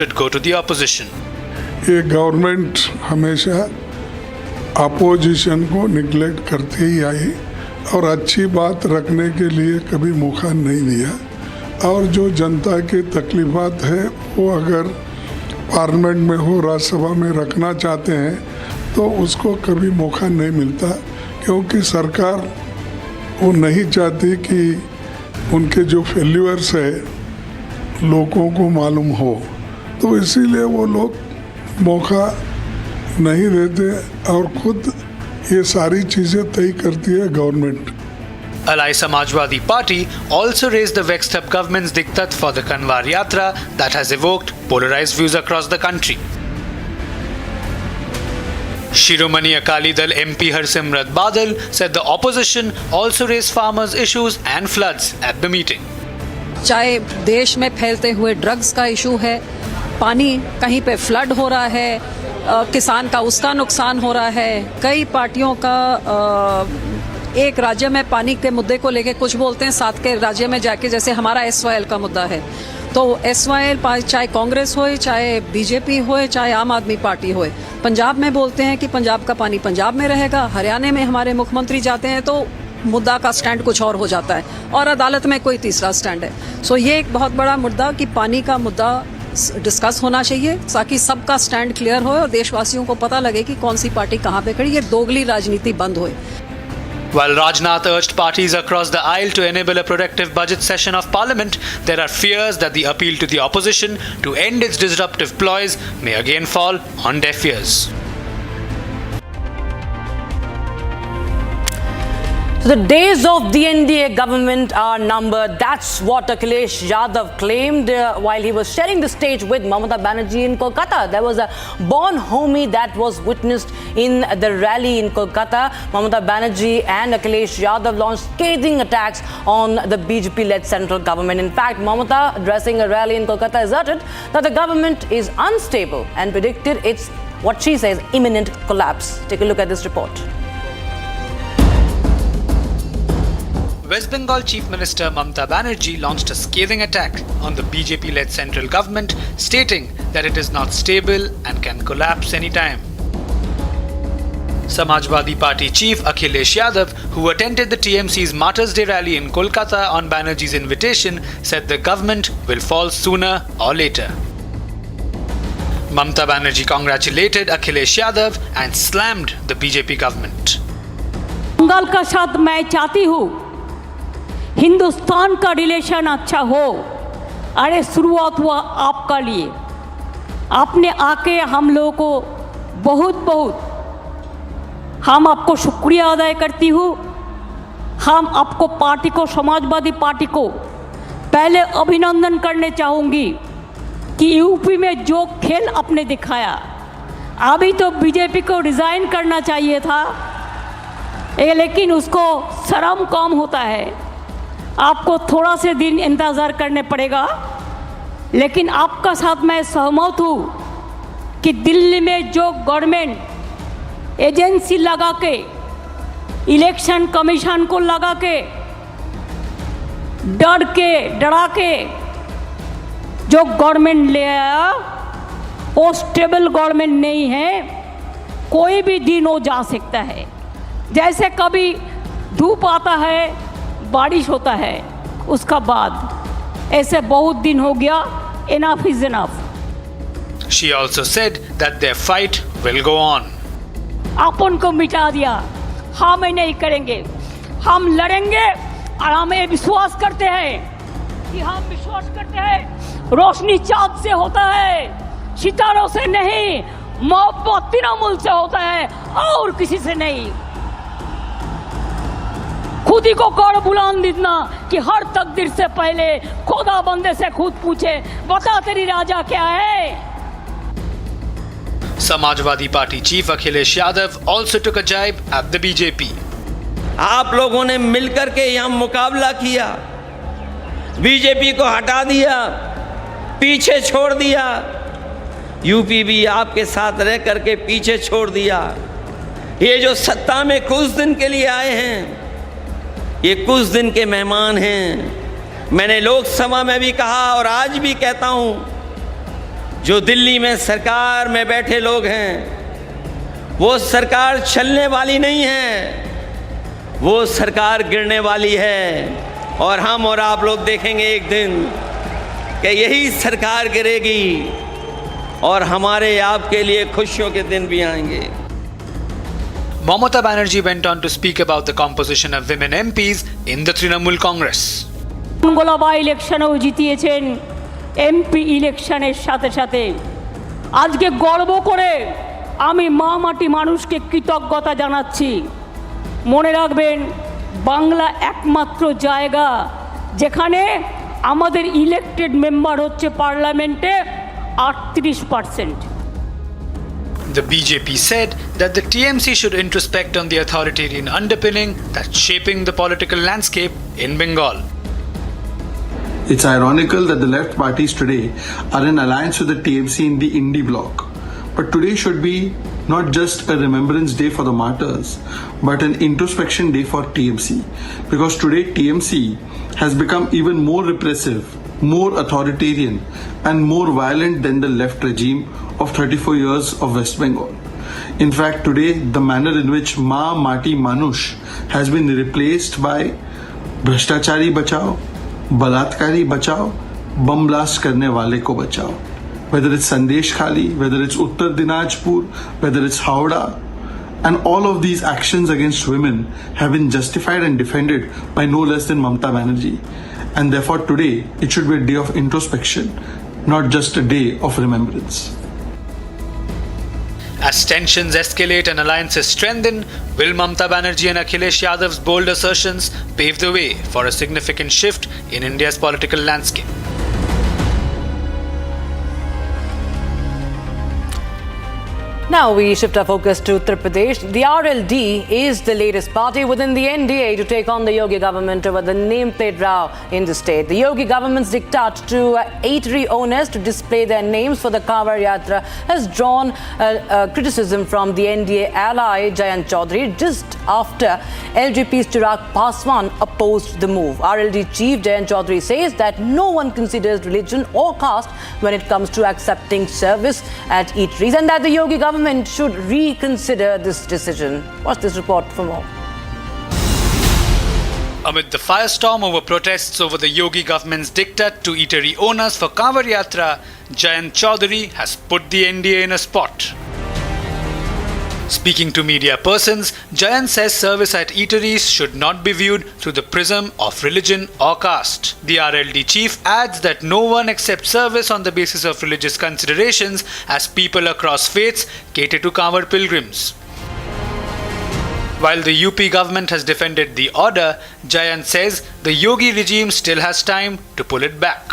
should go to the opposition. ये government हमेशा opposition को निगलेक्ट करते ही आई और अच्छी बात रखने के लिए कभी मौका नहीं दिया। और जो जनता की तकलीफात है वो अगर पार्लियामेंट में हो, राज्यसभा में रखना चाहते हैं तो उसको कभी मौका नहीं मिलता, क्योंकि सरकार वो नहीं चाहती कि उनके जो फेल्यूर्स है लोगों को मालूम हो, तो इसीलिए वो लोग मौका नहीं देते और खुद ये सारी चीज़ें तय करती है government. Allied Samajwadi Party also raised the vexed up government's diktat for the Kanwar yatra that has evoked polarized views across the country. Shiromani Akali Dal MP Harsimrat Badal said the opposition also raised farmers' issues and floods at the meeting. चाहे देश में फैलते हुए drugs का issue है, पानी कहीं पे फ्लड हो रहा है, किसान का उसका नुकसान हो रहा है, कई पार्टियों का एक राज्य में पानी के मुद्दे को लेके कुछ बोलते हैं, साथ के राज्य में जाके जैसे हमारा SYL का मुद्दा है, तो SYL चाहे कांग्रेस हो, चाहे बीजेपी हो, चाहे आम आदमी पार्टी हो, पंजाब में बोलते हैं कि पंजाब का पानी पंजाब में रहेगा, हरियाणा में हमारे मुख्यमंत्री जाते हैं तो मुद्दा का स्टैंड कुछ और हो जाता है और अदालत में कोई तीसरा स्टैंड है। सो ये एक बहुत बड़ा मुद्दा कि पानी का मुद्दा डिस्कस होना चाहिए ताकि सबका स्टैंड क्लियर हो और देशवासियों को पता लगे कि कौन सी पार्टी कहाँ पे खड़ी, ये दोगली राजनीति बंद होए। While Rajnath urged parties across the aisle to enable a productive budget session of Parliament, there are fears that the appeal to the opposition to end its disruptive ploys may again fall on deaf ears. So the days of the NDA government are numbered. That's what Akhilesh Yadav claimed while he was sharing the stage with Mamata Banerjee in Kolkata. There was a born homie that was witnessed in the rally in Kolkata. Mamata Banerjee and Akhilesh Yadav launched scathing attacks on the BJP-led central government. In fact, Mamata, addressing a rally in Kolkata, asserted that the government is unstable and predicted its, what she says, imminent collapse. Take a look at this report. West Bengal Chief Minister Mamata Banerjee launched a scathing attack on the BJP-led central government, stating that it is not stable and can collapse anytime. Samajwadi Party Chief Akhilesh Yadav, who attended the TMC's Martyrs' Day rally in Kolkata on Banerjee's invitation, said the government will fall sooner or later. Mamata Banerjee congratulated Akhilesh Yadav and slammed the BJP government. Bengal का साथ मैं चाहती हूँ हिंदुस्तान का relation अच्छा हो। अरे शुरुआत हुआ आपका लिए, आपने आके हम लोगों को बहुत हम आपको शुक्रिया अदा करती हूँ। हम आपको पार्टी को, समाजवादी पार्टी को पहले अभिनंदन करने चाहूँगी कि यूपी में जो खेल आपने दिखाया, अभी तो बीजेपी को रिज़ाइन करना चाहिए था, लेकिन उसको शर्म कम होता है। आपको थोड़ा से दिन इंतज़ार करने पड़ेगा, लेकिन आपका साथ मैं सहमत हूँ कि दिल्ली में जो गवर्नमेंट एजेंसी लगा के, इलेक्शन कमीशन को लगा के, डरा के जो गवर्नमेंट ले आया, वो स्टेबल गवर्नमेंट नहीं है। कोई भी दिन हो जा सकता है, जैसे कभी धूप आता है, बारिश होता है, उसका बाद ऐसे बहुत दिन हो गया। Enough is enough. She also said that their fight will go on. अपन को मिटा दिया, हम नहीं करेंगे, हम लड़ेंगे और हम ये विश्वास करते हैं कि हम विश्वास करते हैं रोशनी चाँद से होता है, सितारों से नहीं, मोहब्बत तृणमूल से होता है और किसी से नहीं। खुद ही को कर बुलंद इतना कि हर तकदीर से पहले खुदा बंदे से खुद पूछे, बता तेरी राजा क्या है। Samajwadi Party Chief Akhilesh Yadav also took a jibe at the BJP. आप लोगों ने मिलकर के यहाँ मुकाबला किया, बीजेपी को हटा दिया, पीछे छोड़ दिया, यूपी भी आपके साथ रह करके पीछे छोड़ दिया। ये जो सत्ता में कुछ दिन के लिए आए हैं, ये कुछ दिन के मेहमान हैं। मैंने लोकसभा में भी कहा और आज भी कहता हूँ जो दिल्ली में सरकार में बैठे लोग हैं, वो सरकार चलने वाली नहीं है, वो सरकार गिरने वाली है। और हम और आप लोग देखेंगे एक दिन कि यही सरकार गिरेगी और हमारे आपके लिए खुशियों के दिन भी आएंगे। Mamata Banerjee went on to speak about the composition of women MPs in the Trinamool Congress. গোলাবা ইলেকশনেও জিতিয়েছেন, এমপি ইলেকশনের সাথে সাথে। আজকে গর্ব করে আমি মা মাটি মানুষকে কৃতজ্ঞতা জানাচ্ছি। মনে রাখবেন, বাংলা একমাত্র জায়গা যেখানে আমাদের ইলেক্টেড মেম্বার হচ্ছে পার্লামেন্টে 38%। The BJP said that the TMC should introspect on the authoritarian underpinning that's shaping the political landscape in Bengal. It's ironical that the left parties today are in alliance with the TMC in the Indie bloc. But today should be not just a remembrance day for the martyrs, but an introspection day for TMC. Because today TMC has become even more repressive, more authoritarian, and more violent than the left regime of 34 years of West Bengal. In fact, today the manner in which Ma Mati Manush has been replaced by Bhashtachari Bachao, Balatkari Bachao, Bum Blast Karne Wale Ko Bachao. Whether it's Sandesh Khali, whether it's Uttar Dinajpur, whether it's Howrah, and all of these actions against women have been justified and defended by no less than Mamata Banerjee. And therefore today it should be a day of introspection, not just a day of remembrance. As tensions escalate and alliances strengthen, will Mamata Banerjee and Akhilesh Yadav's bold assertions pave the way for a significant shift in India's political landscape? Now we shift our focus to Uttar Pradesh. The RLD is the latest party within the NDA to take on the Yogi government over the nameplate row in the state. The Yogi government's diktat to eatery owners to display their names for the Kanwar Yatra has drawn criticism from the NDA ally Jayant Chaudhary just after LJP's Chirag Paswan opposed the move. RLD chief Jayant Chaudhary says that no one considers religion or caste when it comes to accepting service at eateries, and that the Yogi government should reconsider this decision. Watch this report for more. Amid the firestorm over protests over the Yogi government's diktat to eatery owners for Kanwar Yatra, Jayant Chaudhary has put the NDA in a spot. Speaking to media persons, Jayant says service at eateries should not be viewed through the prism of religion or caste. The RLD chief adds that no one accepts service on the basis of religious considerations, as people across faiths cater to Kanwar pilgrims. While the UP government has defended the order, Jayant says the Yogi regime still has time to pull it back.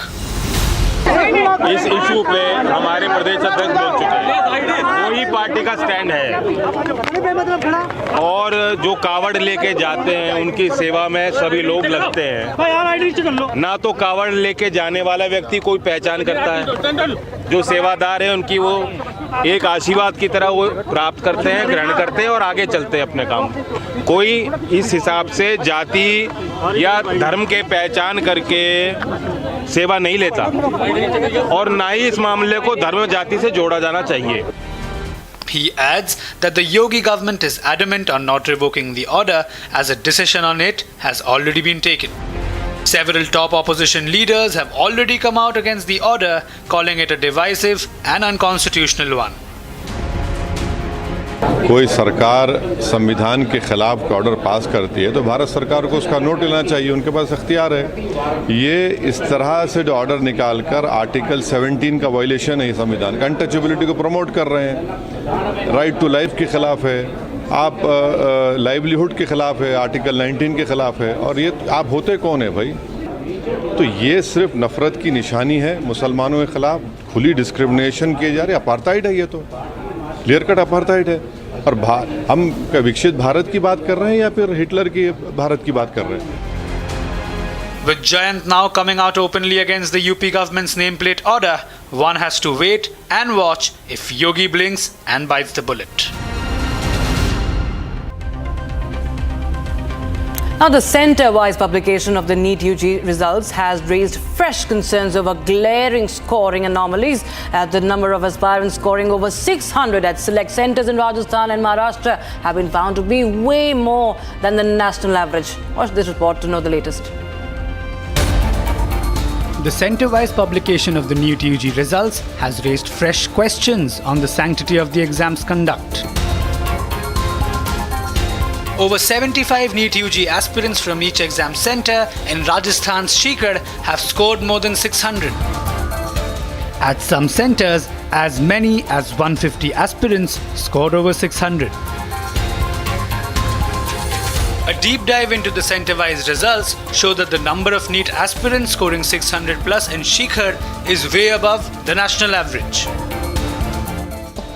इस issue पे हमारे प्रदेश अध्यक्ष बोल चुके हैं, वही party का stand है। और जो कावड़ लेके जाते हैं उनकी सेवा में सभी लोग लगते हैं। ना तो कावड़ लेके जाने वाला व्यक्ति कोई पहचान करता है, जो सेवादार है उनकी वो एक आशीर्वाद की तरह वो प्राप्त करते हैं, ग्रहण करते हैं और आगे चलते हैं अपने काम। कोई इस हिसाब से जाति या धर्म के पहचान करके सेवा नहीं लेता और ना ही इस मामले को धर्म जाति से जोड़ा जाना चाहिए। He adds that the Yogi government is adamant on not revoking the order, as a decision on it has already been taken. Several top opposition leaders have already come out against the order, calling it a divisive and unconstitutional one. कोई सरकार संविधान के खिलाफ order pass करती है तो भारत सरकार को उसका नोट लेना चाहिए, उनके पास अख्तियार है। ये इस तरह से जो ऑर्डर निकाल कर आर्टिकल 17 का वायलेशन है संविधान का, अनटचेबिलिटी को प्रमोट कर रहे हैं, राइट टू लाइफ के खिलाफ है, आप लाइवलीहुड के खिलाफ है, आर्टिकल 19 के खिलाफ है। और ये आप होते कौन है भाई? तो ये सिर्फ नफरत की निशानी है मुसलमानों के खिलाफ, खुली डिस्क्रिमिनेशन किए जा रहे, अपार्थाइड है, ये तो क्लियर कट अपार्थाइड है। और हम विकसित भारत की बात कर रहे हैं या फिर हिटलर की भारत की बात कर रहे हैं? With Jayant now coming out openly against the UP government's nameplate order, one has to wait and watch if Yogi blinks and bites the bullet. Now, the centre-wise publication of the NEET-UG results has raised fresh concerns over glaring scoring anomalies, as the number of aspirants scoring over 600 at select centres in Rajasthan and Maharashtra have been found to be way more than the national average. Watch this report to know the latest. The centre-wise publication of the NEET-UG results has raised fresh questions on the sanctity of the exam's conduct. Over 75 NEET-UG aspirants from each exam centre in Rajasthan's Sikar have scored more than 600. At some centres, as many as 150 aspirants scored over 600. A deep dive into the centre-wise results show that the number of NEET aspirants scoring 600 plus in Sikar is way above the national average.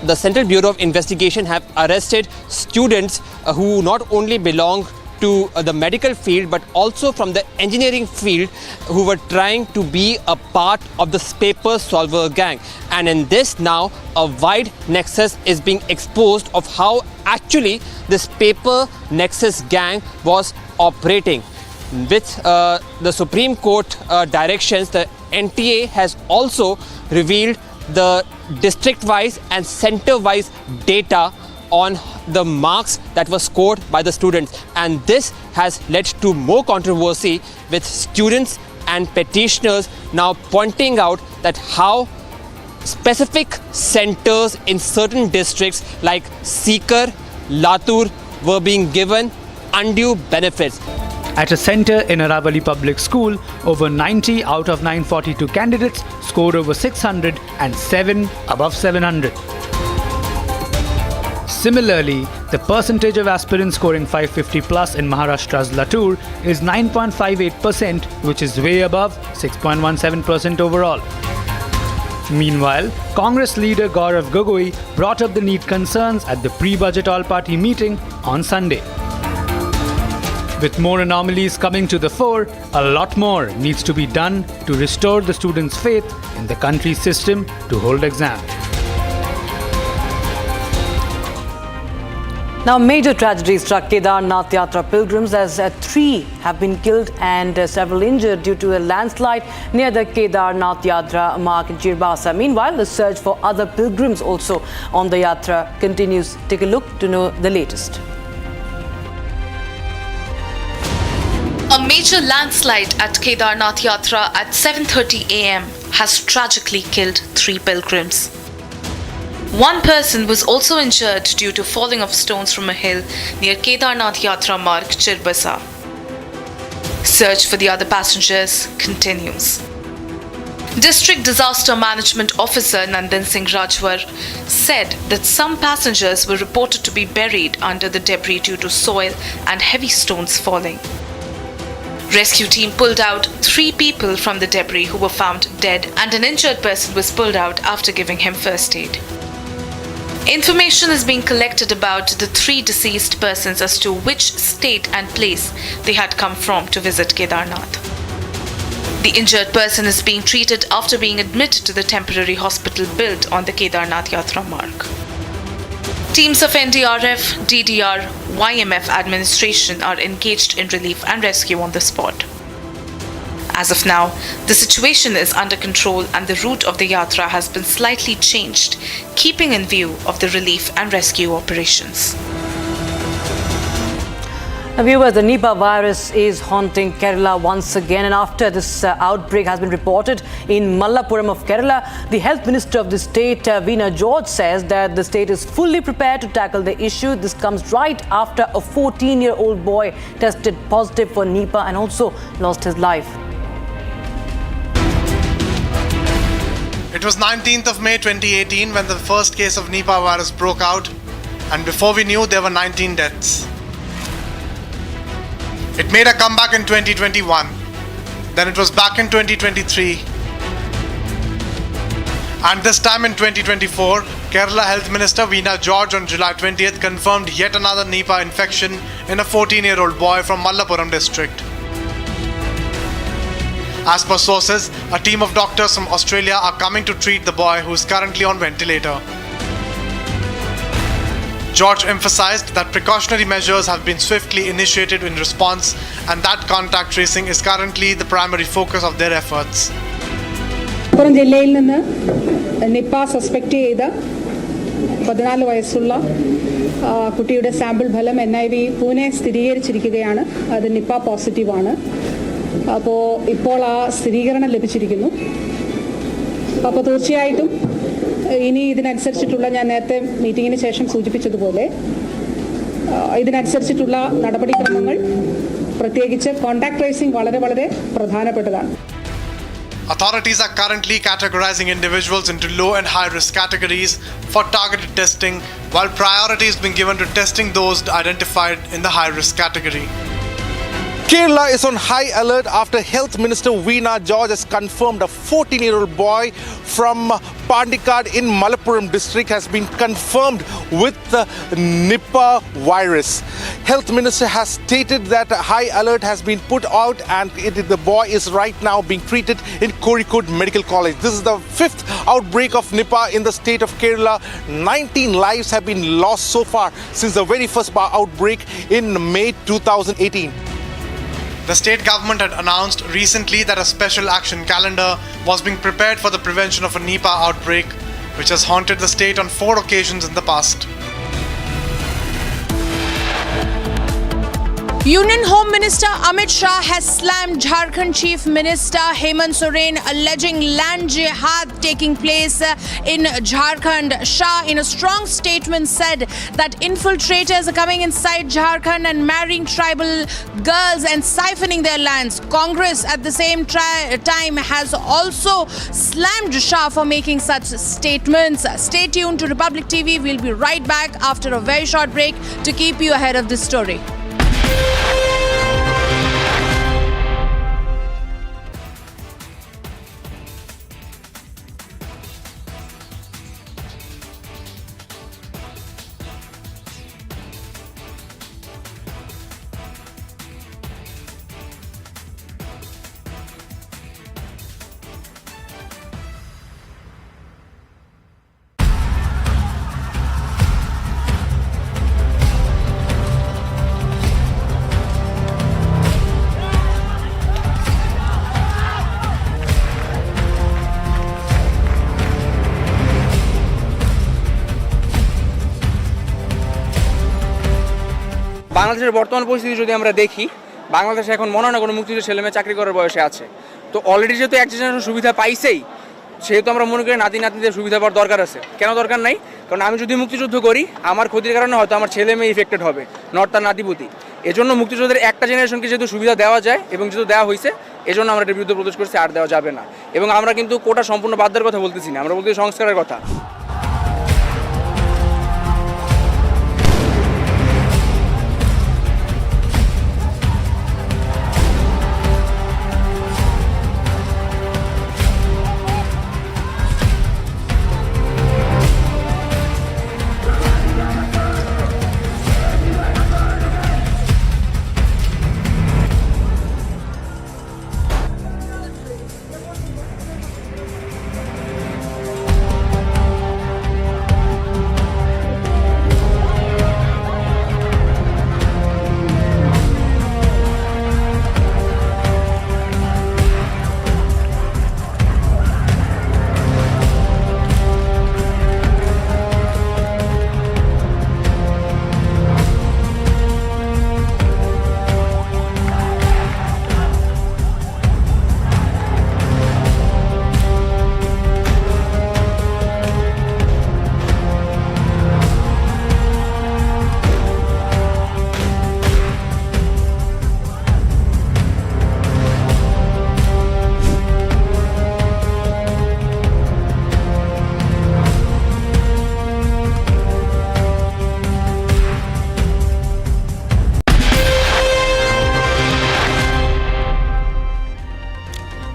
The Central Bureau of Investigation have arrested students who not only belong to the medical field but also from the engineering field, who were trying to be a part of the paper solver gang. And in this now, a wide nexus is being exposed of how actually this paper nexus gang was operating. With the Supreme Court directions, the NTA has also revealed the district-wise and center-wise data on the marks that were scored by the students, and this has led to more controversy, with students and petitioners now pointing out that how specific centers in certain districts like Sikar, Latur were being given undue benefits. At a centre in Aravali Public School, over 90 out of 942 candidates scored over 600 and 7 above 700. Similarly, the percentage of aspirants scoring 550 plus in Maharashtra's Latur is 9.58%, which is way above 6.17% overall. Meanwhile, Congress leader Gaurav Gogoi brought up the NEET concerns at the pre-budget all-party meeting on Sunday. With more anomalies coming to the fore, a lot more needs to be done to restore the students' faith in the country's system to hold exams. Now, major tragedy struck Kedarnath Yatra pilgrims as 3 have been killed and several injured due to a landslide near the Kedarnath Yatra mark in Chirbasa. Meanwhile, the search for other pilgrims also on the Yatra continues. Take a look to know the latest. A major landslide at Kedarnath Yatra at 7:30 a.m. has tragically killed 3 pilgrims. One person was also injured due to falling of stones from a hill near Kedarnath Yatra Marg, Chirbasa. Search for the other passengers continues. District Disaster Management Officer Nandan Singh Rajwar said that some passengers were reported to be buried under the debris due to soil and heavy stones falling. Rescue team pulled out 3 people from the debris who were found dead, and an injured person was pulled out after giving him first aid. Information is being collected about the 3 deceased persons as to which state and place they had come from to visit Kedarnath. The injured person is being treated after being admitted to the temporary hospital built on the Kedarnath Yatra mark. Teams of NDRF, DDR, YMF administration are engaged in relief and rescue on the spot. As of now, the situation is under control and the route of the Yatra has been slightly changed, keeping in view of the relief and rescue operations. Now, viewers, the Nipah virus is haunting Kerala once again, and after this outbreak has been reported in Malappuram of Kerala, the Health Minister of the state, Veena George, says that the state is fully prepared to tackle the issue. This comes right after a 14-year-old boy tested positive for Nipah and also lost his life. It was 19th of May 2018 when the first case of Nipah virus broke out, and before we knew, there were 19 deaths. It made a comeback in 2021, then it was back in 2023, and this time in 2024, Kerala Health Minister Veena George on July 20th confirmed yet another Nipah infection in a 14-year-old boy from Malappuram district. As per sources, a team of doctors from Australia are coming to treat the boy who is currently on ventilator. George emphasized that precautionary measures have been swiftly initiated in response and that contact tracing is currently the primary focus of their efforts. Malappuram ജില്ലയിൽ നിന്ന് Nipah suspect ചെയ്ത 14 വയസ്സുള്ള കുട്ടിയുടെ sample ഫലം NIV Pune സ്ഥിരീകരിച്ചിരിക്കുകയാണ്. അത് Nipah പോസിറ്റീവാണ്. അപ്പോൾ ഇപ്പോൾ ആ സ്ഥിരീകരണം ലഭിച്ചിരിക്കുന്നു. അപ്പോൾ തീർച്ചയായിട്ടും ഇനി ഇതിനനുസരിച്ചിട്ടുള്ള, ഞാൻ നേരത്തെ മീറ്റിങ്ങിന് ശേഷം സൂചിപ്പിച്ചതുപോലെ, ഇതിനനുസരിച്ചിട്ടുള്ള നടപടിക്രമങ്ങൾ, പ്രത്യേകിച്ച് കോൺടാക്ട് ട്രേസിംഗ് വളരെ വളരെ പ്രധാനപ്പെട്ടതാണ്. Authorities are currently categorizing individuals into low and high risk categories for targeted testing, while priority is being given to testing those identified in the high risk category. Kerala is on high alert after Health Minister Veena George has confirmed a 14-year-old boy from Pandikad in Malappuram district has been confirmed with the Nipah virus. Health Minister has stated that a high alert has been put out and the boy is right now being treated in Kozhikode Medical College. This is the 5th outbreak of Nipah in the state of Kerala. 19 lives have been lost so far since the very first outbreak in May 2018. The state government had announced recently that a special action calendar was being prepared for the prevention of a Nipah outbreak, which has haunted the state on 4 occasions in the past. Union Home Minister Amit Shah has slammed Jharkhand Chief Minister Hemant Soren, alleging land jihad taking place in Jharkhand. Shah, in a strong statement, said that infiltrators are coming inside Jharkhand and marrying tribal girls and siphoning their lands. Congress, at the same time, has also slammed Shah for making such statements. Stay tuned to Republic TV. We'll be right back after a very short break to keep you ahead of this story. বাংলাদেশের বর্তমান পরিস্থিতি যদি আমরা দেখি, বাংলাদেশে এখন মনে হয় না কোনো মুক্তিযোদ্ধা ছেলেমেয়ে চাকরি করার বয়সে আছে। তো অলরেডি যেহেতু অ্যাক্সিডেন্ট সুবিধা পাইছেই, সেহেতু আমরা মনে করি নাতি নাতনিদের সুবিধা পাওয়ার দরকার আছে। কেন দরকার নাই? কারণ আমি যদি মুক্তিযুদ্ধ করি, আমার ক্ষতির কারণে হয়তো আমার ছেলে মেয়ে ইফেক্টেড হবে, নট তার নাতিপুতি। এজন্য মুক্তিযোদ্ধাদের একটা জেনারেশনকে যেহেতু সুবিধা দেওয়া যায় এবং যেহেতু দেওয়া হয়েছে, এজন্য আমরা এটার বিরুদ্ধে প্রতিরোধ করছি, আর দেওয়া যাবে না। এবং আমরা কিন্তু কোটা সম্পূর্ণ বাদ দেওয়ার কথা বলতেছি না, আমরা বলতেছি সংস্কারের কথা।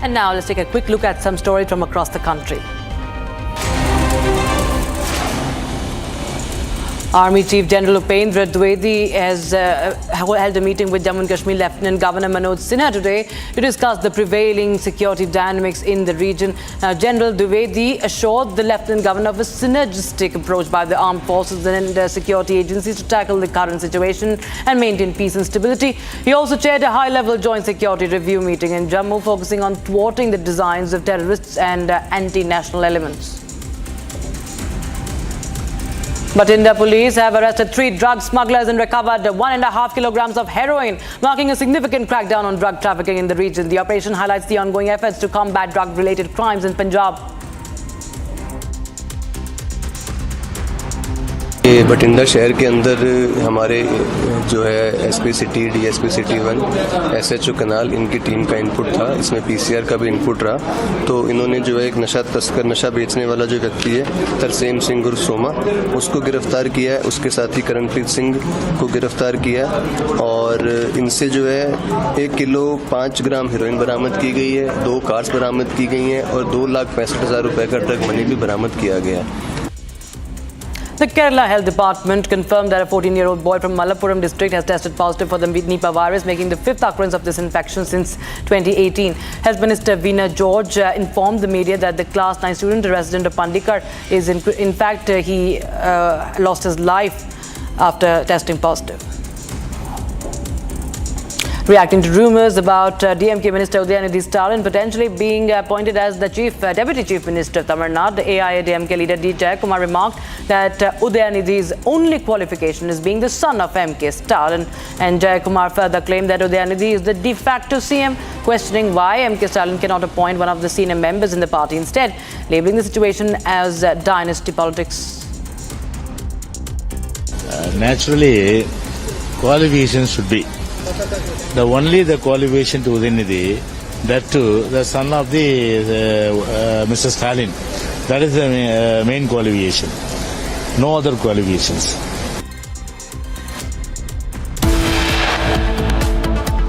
And now let's take a quick look at some stories from across the country. Army Chief General Upendra Dwivedi has held a meeting with Jammu and Kashmir Lieutenant Governor Manoj Sinha today to discuss the prevailing security dynamics in the region. General Dwivedi assured the Lieutenant Governor of a synergistic approach by the armed forces and security agencies to tackle the current situation and maintain peace and stability. He also chaired a high-level joint security review meeting in Jammu, focusing on thwarting the designs of terrorists and anti-national elements. Bathinda police have arrested 3 drug smugglers and recovered 1.5 kilograms of heroin, marking a significant crackdown on drug trafficking in the region. The operation highlights the ongoing efforts to combat drug-related crimes in Punjab. Bathinda शहर के अंदर हमारे जो है SP city, DSP city 1, SHO कनाल, इनकी team का input था। इसमें पीसीआर का भी इनपुट रहा। तो इन्होंने जो है एक नशा तस्कर, नशा बेचने वाला जो व्यक्ति है तरसेम सिंह उर्फ सोमा, उसको गिरफ्तार किया है। उसके साथ ही करणप्रीत सिंह को गिरफ्तार किया और इनसे जो है 1 किलो 5 ग्राम हेरोइन बरामद की गई है, 2 कार्स बरामद की गई हैं और 2,65,000 रुपए का ड्रग मनी भी बरामद किया गया। The Kerala Health Department confirmed that a 14-year-old boy from Malappuram district has tested positive for the Nipah virus, making the 5th occurrence of this infection since 2018. Health Minister Veena George informed the media that the Class 9 student, a resident of Pandikar, is in fact he lost his life after testing positive. Reacting to rumours about DMK Minister Udayanidhi Stalin potentially being appointed as the Deputy Chief Minister of Tamil Nadu, the AIADMK leader D. Jayakumar remarked that Udayanidhi's only qualification is being the son of MK Stalin. And Jayakumar further claimed that Udayanidhi is the de facto CM, questioning why MK Stalin cannot appoint one of the senior members in the party instead, labelling the situation as dynasty politics. Naturally, qualifications should be. The qualification to Udayanidhi, that too, the son of the Mr. Stalin. That is the main qualification. No other qualifications.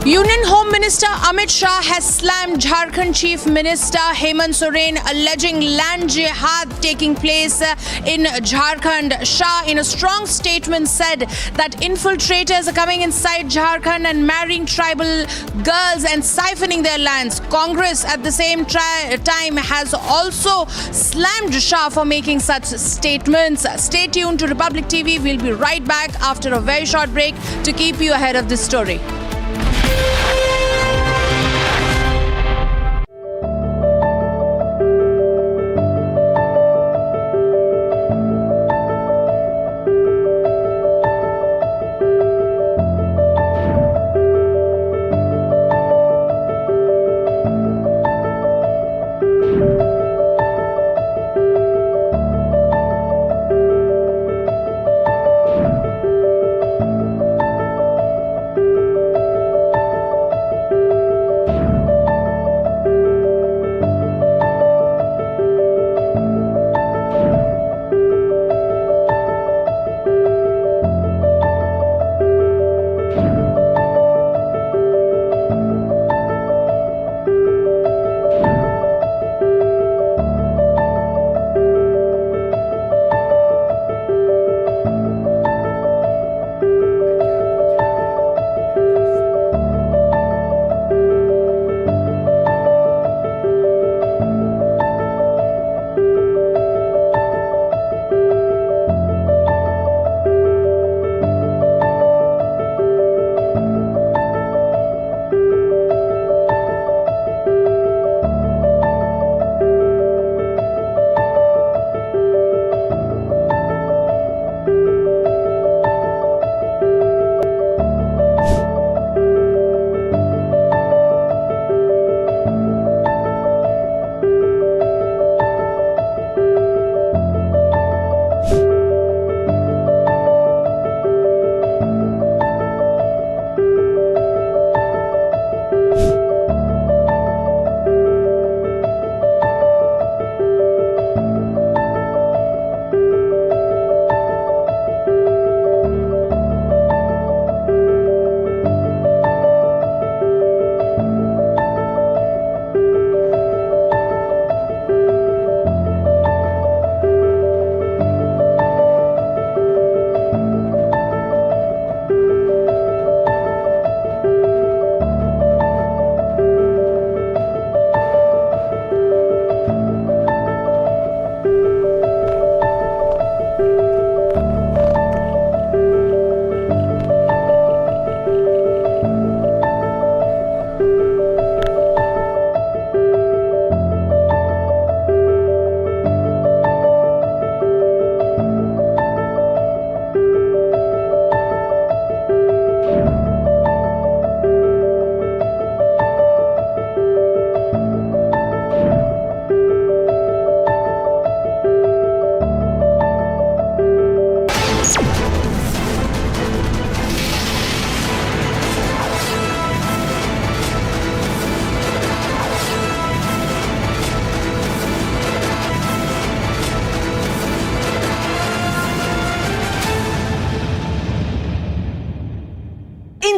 Union Home Minister Amit Shah has slammed Jharkhand Chief Minister Hemant Soren, alleging land jihad taking place in Jharkhand. Shah, in a strong statement, said that infiltrators are coming inside Jharkhand and marrying tribal girls and siphoning their lands. Congress, at the same time, has also slammed Shah for making such statements. Stay tuned to Republic TV. We'll be right back after a very short break to keep you ahead of this story.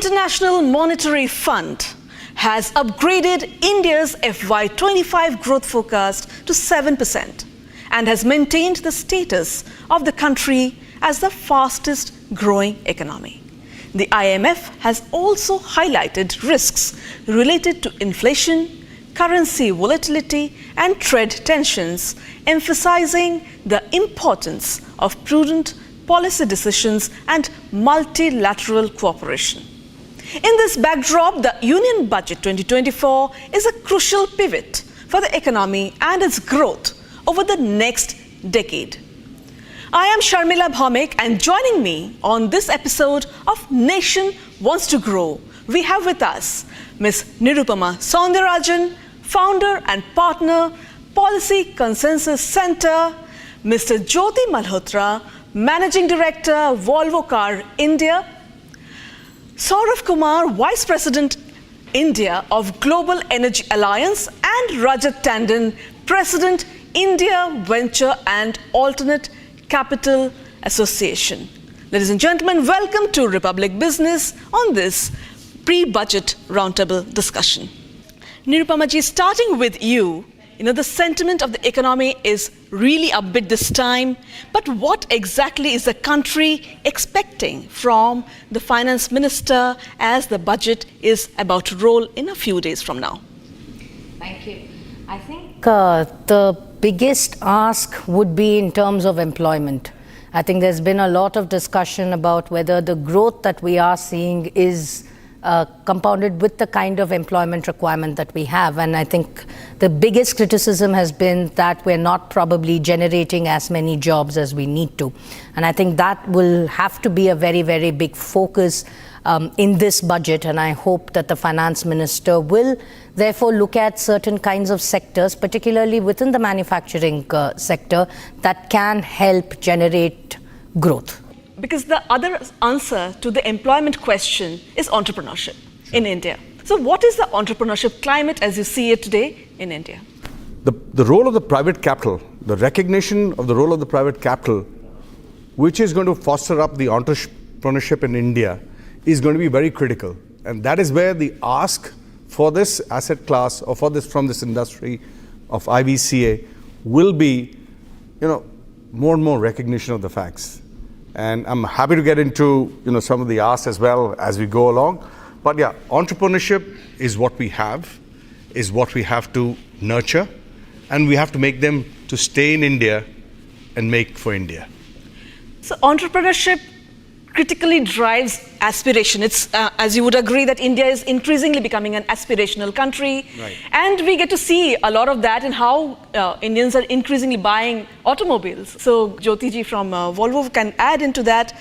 International Monetary Fund has upgraded India's FY25 growth forecast to 7% and has maintained the status of the country as the fastest growing economy. The IMF has also highlighted risks related to inflation, currency volatility and trade tensions, emphasizing the importance of prudent policy decisions and multilateral cooperation. In this backdrop, the Union Budget 2024 is a crucial pivot for the economy and its growth over the next decade. I am Sharmila Bhaumik, and joining me on this episode of Nation Wants to Grow, we have with us Ms. Nirupama Soundararajan, founder and partner, Policy Consensus Center, Mr. Jyoti Malhotra, Managing Director, Volvo Car India, Saurav Kumar, Vice President, India of Global Energy Alliance, and Rajat Tandon, President, India Venture and Alternate Capital Association. Ladies and gentlemen, welcome to Republic Business on this pre-budget roundtable discussion. Nirupama ji, starting with you, the sentiment of the economy is really upbeat this time, but what exactly is the country expecting from the finance minister as the budget is about to roll in a few days from now? Thank you. I think the biggest ask would be in terms of employment. I think there's been a lot of discussion about whether the growth that we are seeing is compounded with the kind of employment requirement that we have. And I think the biggest criticism has been that we're not probably generating as many jobs as we need to. And I think that will have to be a very, very big focus in this budget. And I hope that the finance minister will therefore look at certain kinds of sectors, particularly within the manufacturing sector, that can help generate growth. Because the other answer to the employment question is entrepreneurship in India. So what is the entrepreneurship climate as you see it today in India? The role of the private capital, the recognition of the role of the private capital, which is going to foster up the entrepreneurship in India, is going to be very critical. And that is where the ask for this asset class or from this industry of IVCA will be, more and more recognition of the facts. And I'm happy to get into some of the asks as well as we go along. But yeah, entrepreneurship is what we have, is what we have to nurture, and we have to make them to stay in India and make for India. So entrepreneurship critically drives aspiration. It's, as you would agree, that India is increasingly becoming an aspirational country. Right. And we get to see a lot of that in how Indians are increasingly buying automobiles. So Jyoti ji from Volvo can add into that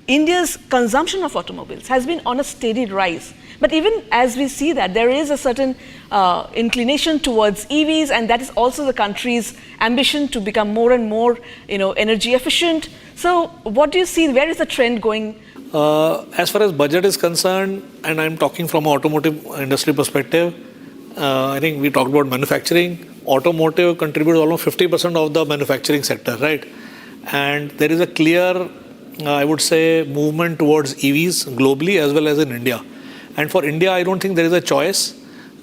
India's consumption of automobiles has been on a steady rise. But even as we see that, there is a certain inclination towards EVs, and that is also the country's ambition to become more and more, energy efficient. So what do you see? Where is the trend going? As far as budget is concerned, and I'm talking from an automotive industry perspective, I think we talked about manufacturing. Automotive contributes almost 50% of the manufacturing sector, right? And there is a clear, I would say, movement towards EVs globally as well as in India. And for India, I don't think there is a choice,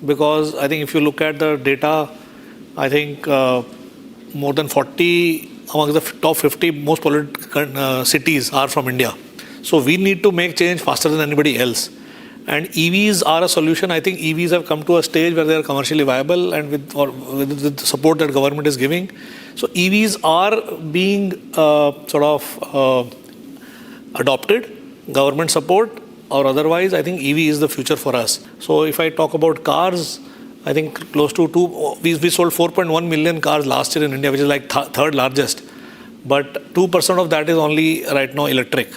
because I think if you look at the data, I think more than 40 among the top 50 most polluted cities are from India. So we need to make change faster than anybody else. And EVs are a solution. I think EVs have come to a stage where they are commercially viable, and with the support that government is giving. So EVs are being adopted, government support or otherwise. I think EV is the future for us. So if I talk about cars, I think close to we sold 4.1 million cars last year in India, which is like third largest. But 2% of that is only right now electric.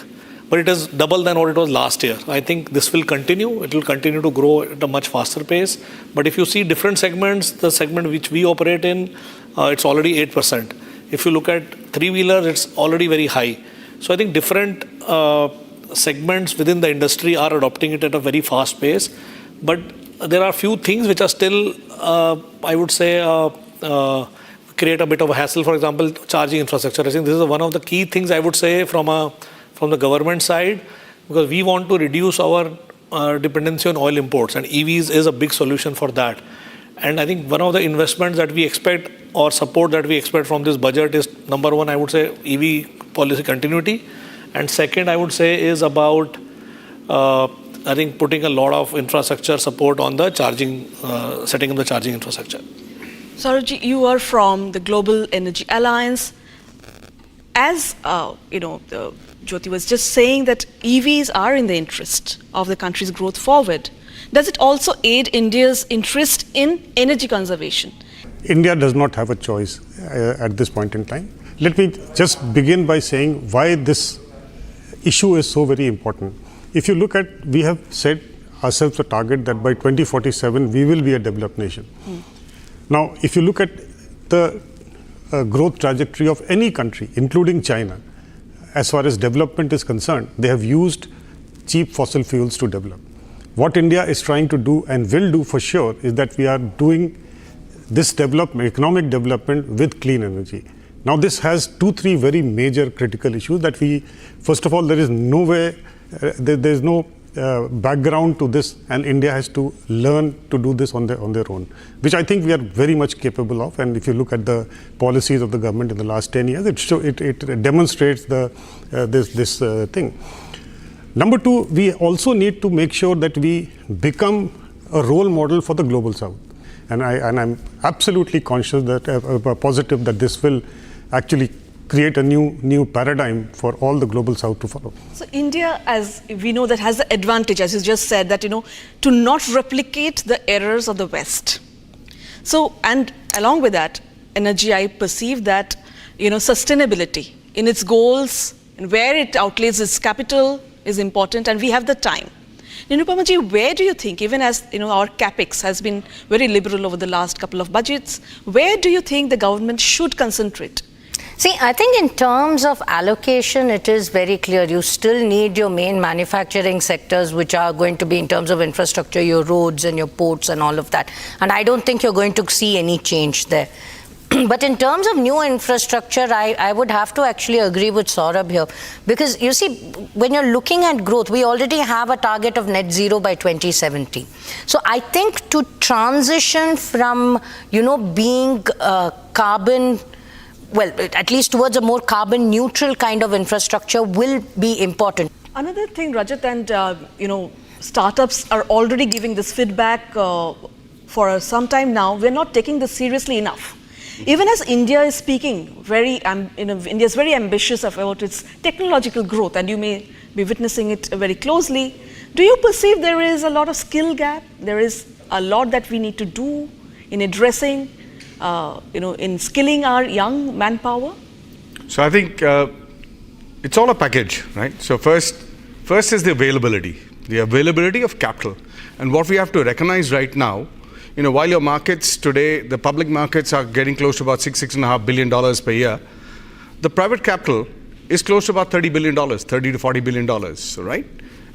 But it is double than what it was last year. I think this will continue. It will continue to grow at a much faster pace. But if you see different segments, the segment which we operate in, it's already 8%. If you look at three-wheelers, it's already very high. So I think different segments within the industry are adopting it at a very fast pace. But there are a few things which are still, I would say, create a bit of a hassle. For example, charging infrastructure. I think this is one of the key things I would say from the government side, because we want to reduce our dependency on oil imports, and EVs is a big solution for that. And I think one of the investments that we expect or support that we expect from this budget is, number one, I would say EV policy continuity. And second, I would say is about, I think, putting a lot of infrastructure support on the charging, setting up the charging infrastructure. Saurabh, you are from the Global Energy Alliance. As Jyoti was just saying that EVs are in the interest of the country's growth forward. Does it also aid India's interest in energy conservation? India does not have a choice at this point in time. Let me just begin by saying why this issue is so very important. If you look at, we have set ourselves a target that by 2047 we will be a developed nation. Now, if you look at the growth trajectory of any country, including China, as far as development is concerned, they have used cheap fossil fuels to develop. What India is trying to do and will do for sure is that we are doing this development, economic development with clean energy. Now, this has 2-3 very major critical issues that we, first of all, there is no way, there is no background to this, and India has to learn to do this on their own, which I think we are very much capable of. And if you look at the policies of the government in the last 10 years, it demonstrates this thing. Number two, we also need to make sure that we become a role model for the global south. And I'm absolutely conscious that, positive that this will actually create a new paradigm for all the global south to follow. So India, as we know, that has the advantage, as you just said, that, to not replicate the errors of the West. So, and along with that, energy, I perceive that, sustainability in its goals and where it outlays its capital is important, and we have the time. Nipah, where do you think, even as our capex has been very liberal over the last couple of budgets, where do you think the government should concentrate? See, I think in terms of allocation, it is very clear. You still need your main manufacturing sectors, which are going to be, in terms of infrastructure, your roads and your ports and all of that. And I don't think you're going to see any change there. But in terms of new infrastructure, I would have to actually agree with Saurabh here. Because you see, when you're looking at growth, we already have a target of net zero by 2070. So I think to transition from, being carbon, well, at least towards a more carbon neutral kind of infrastructure will be important. Another thing, Rajat, and startups are already giving this feedback for some time now. We're not taking this seriously enough. Even as India is speaking, India is very ambitious about its technological growth, and you may be witnessing it very closely. Do you perceive there is a lot of skill gap? There is a lot that we need to do in addressing, in skilling our young manpower? So I think it's all a package, right? So first is the availability of capital. And what we have to recognize right now, while your markets today, the public markets are getting close to about $6.5 billion per year, the private capital is close to about $30 billion, $30 to $40 billion, right?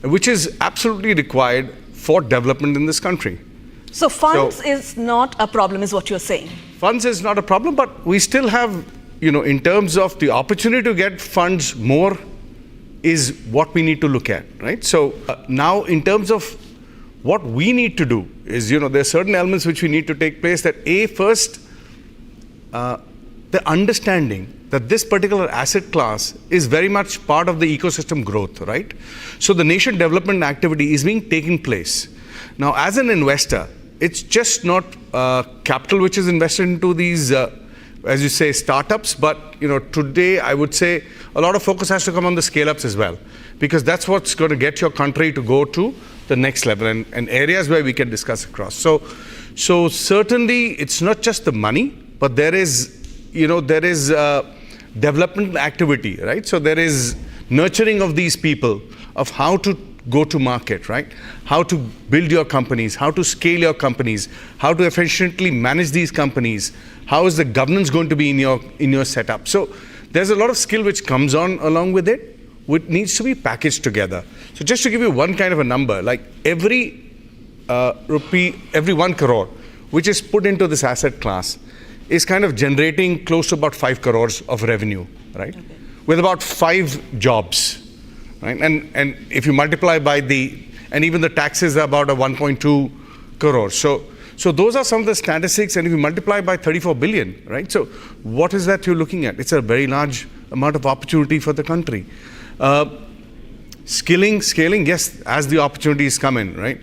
Which is absolutely required for development in this country. So funds is not a problem, is what you're saying? Funds is not a problem, but we still have, in terms of the opportunity to get funds more is what we need to look at, right? So now in terms of what we need to do is, there are certain elements which we need to take place that first, the understanding that this particular asset class is very much part of the ecosystem growth, right? So the nation development activity is being taken place. Now, as an investor, it's just not capital which is invested into these, as you say, startups, but today I would say a lot of focus has to come on the scale-ups as well, because that's what's going to get your country to go to the next level, and areas where we can discuss across. So certainly it's not just the money, but there is development activity, right? So there is nurturing of these people, of how to go to market, right? How to build your companies, how to scale your companies, how to efficiently manage these companies, how is the governance going to be in your setup. So there's a lot of skill which comes on along with it, which needs to be packaged together. So just to give you one kind of a number, like every 1 crore which is put into this asset class is kind of generating close to about 5 crores of revenue, right? Okay. With about 5 jobs, right? And if you multiply by the and even the taxes are about a 1.2 crore. So those are some of the statistics, and if you multiply by 34 billion, right? So what is that you're looking at? It's a very large amount of opportunity for the country. Scaling, yes, as the opportunities come in, right?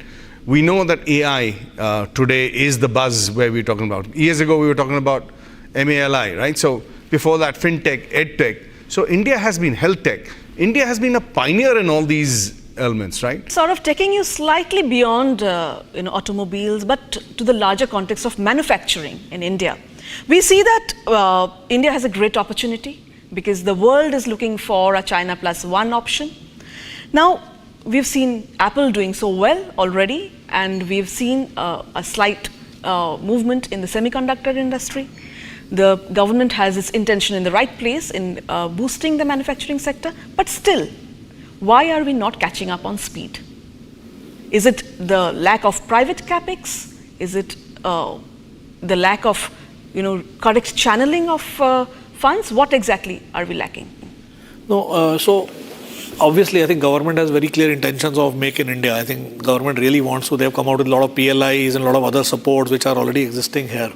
We know that AI today is the buzz where we're talking about. Years ago, we were talking about MALI, right? So before that, fintech, edtech. So India has been health tech. India has been a pioneer in all these elements, right? Sort of taking you slightly beyond automobiles, but to the larger context of manufacturing in India. We see that India has a great opportunity because the world is looking for a China plus one option. Now, we've seen Apple doing so well already, and we've seen a slight movement in the semiconductor industry. The government has its intention in the right place in boosting the manufacturing sector, but still, why are we not catching up on speed? Is it the lack of private capex? Is it the lack of correct channeling of funds? What exactly are we lacking? No, so obviously I think government has very clear intentions of Make in India. I think government really wants to. They have come out with a lot of PLIs and a lot of other supports which are already existing here.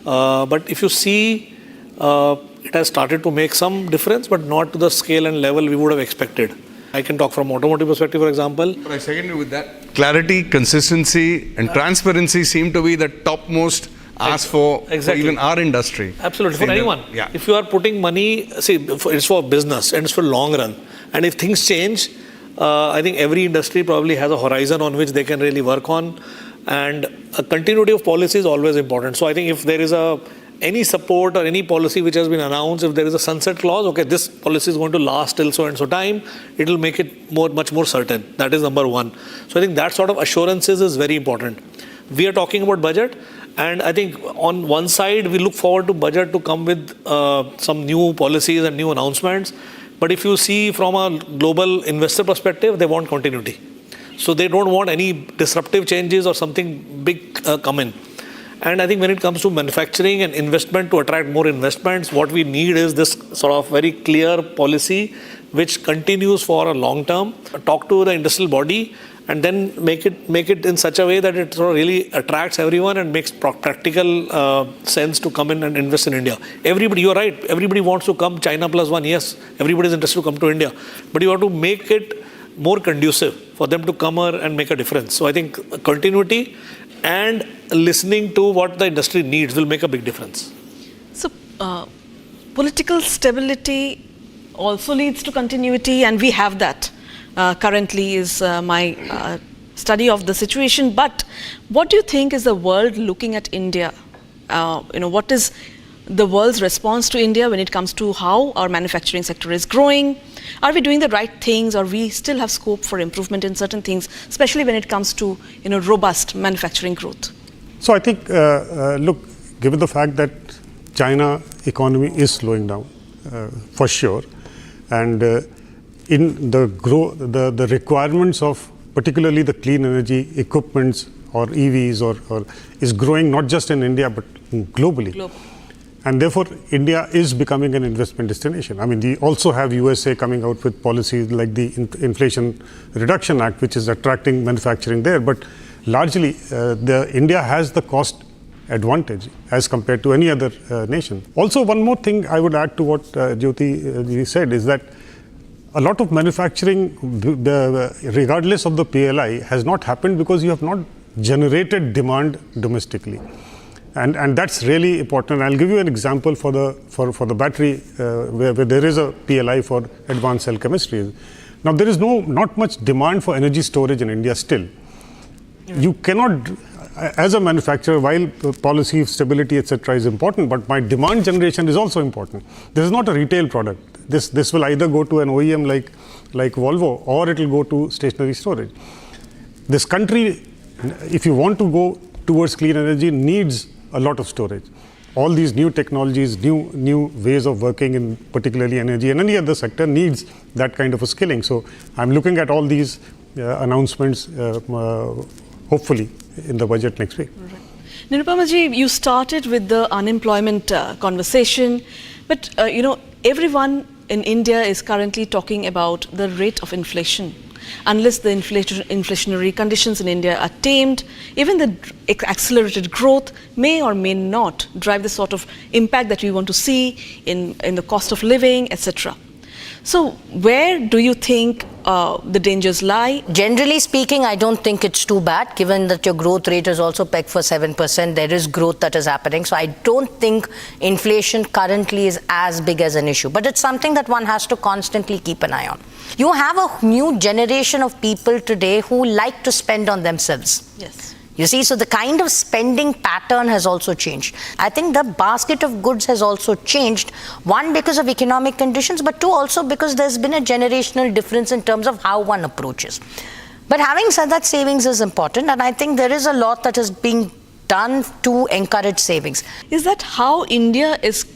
But if you see, it has started to make some difference, but not to the scale and level we would have expected. I can talk from automotive perspective, for example. But I second you with that. Clarity, consistency, and transparency seem to be the topmost ask for even our industry. Absolutely, for anyone. Yeah. If you are putting money, see, it's for business and it's for long run. And if things change, I think every industry probably has a horizon on which they can really work on. And a continuity of policy is always important. So I think if there is any support or any policy which has been announced, if there is a sunset clause, okay, this policy is going to last till so and so time, it will make it much more certain. That is number one. So I think that sort of assurances is very important. We are talking about budget, and I think on one side we look forward to budget to come with some new policies and new announcements. But if you see from a global investor perspective, they want continuity. So they don't want any disruptive changes or something big come in. And I think when it comes to manufacturing and investment, to attract more investments, what we need is this sort of very clear policy which continues for a long term. Talk to the industrial body and then make it in such a way that it sort of really attracts everyone and makes practical sense to come in and invest in India. Everybody, you're right, everybody wants to come China plus one. Yes, everybody is interested to come to India. But you have to make it more conducive for them to come here and make a difference. So I think continuity and listening to what the industry needs will make a big difference. So political stability also leads to continuity, and we have that. Currently is my study of the situation. But what do you think is the world looking at India? What is the world's response to India when it comes to how our manufacturing sector is growing? Are we doing the right things, or we still have scope for improvement in certain things, especially when it comes to robust manufacturing growth? So I think, look, given the fact that China economy is slowing down, for sure, and in the requirements of particularly the clean energy equipments or EVs or is growing not just in India but globally. And therefore, India is becoming an investment destination. I mean, we also have USA coming out with policies like the Inflation Reduction Act, which is attracting manufacturing there. But largely, India has the cost advantage as compared to any other nation. Also, one more thing I would add to what Jyoti said is that a lot of manufacturing, regardless of the PLI, has not happened because you have not generated demand domestically. And that's really important. I'll give you an example for the battery where there is a PLI for advanced cell chemistry. Now there is not much demand for energy storage in India still. You cannot, as a manufacturer, while policy stability etc. is important, but my demand generation is also important. This is not a retail product. This will either go to an OEM like Volvo, or it will go to stationary storage. This country, if you want to go towards clean energy, needs a lot of storage. All these new technologies, new ways of working in particularly energy and any other sector needs that kind of a skilling. So I'm looking at all these announcements hopefully in the budget next week. Right. Nipah ji, you started with the unemployment conversation, but everyone in India is currently talking about the rate of inflation. unless the inflationary conditions in India are tamed, even the accelerated growth may or may not drive the sort of impact that we want to see in the cost of living, etc. So where do you think the dangers lie? Generally speaking, I don't think it's too bad, given that your growth rate is also pegged for 7%. There is growth that is happening. So I don't think inflation currently is as big as an issue. But it's something that one has to constantly keep an eye on. You have a new generation of people today who like to spend on themselves. Yes. You see, so the kind of spending pattern has also changed. I think the basket of goods has also changed. One, because of economic conditions, but two, also because there's been a generational difference in terms of how one approaches. But having said that, savings is important, and I think there is a lot that is being done to encourage savings. Is that how India is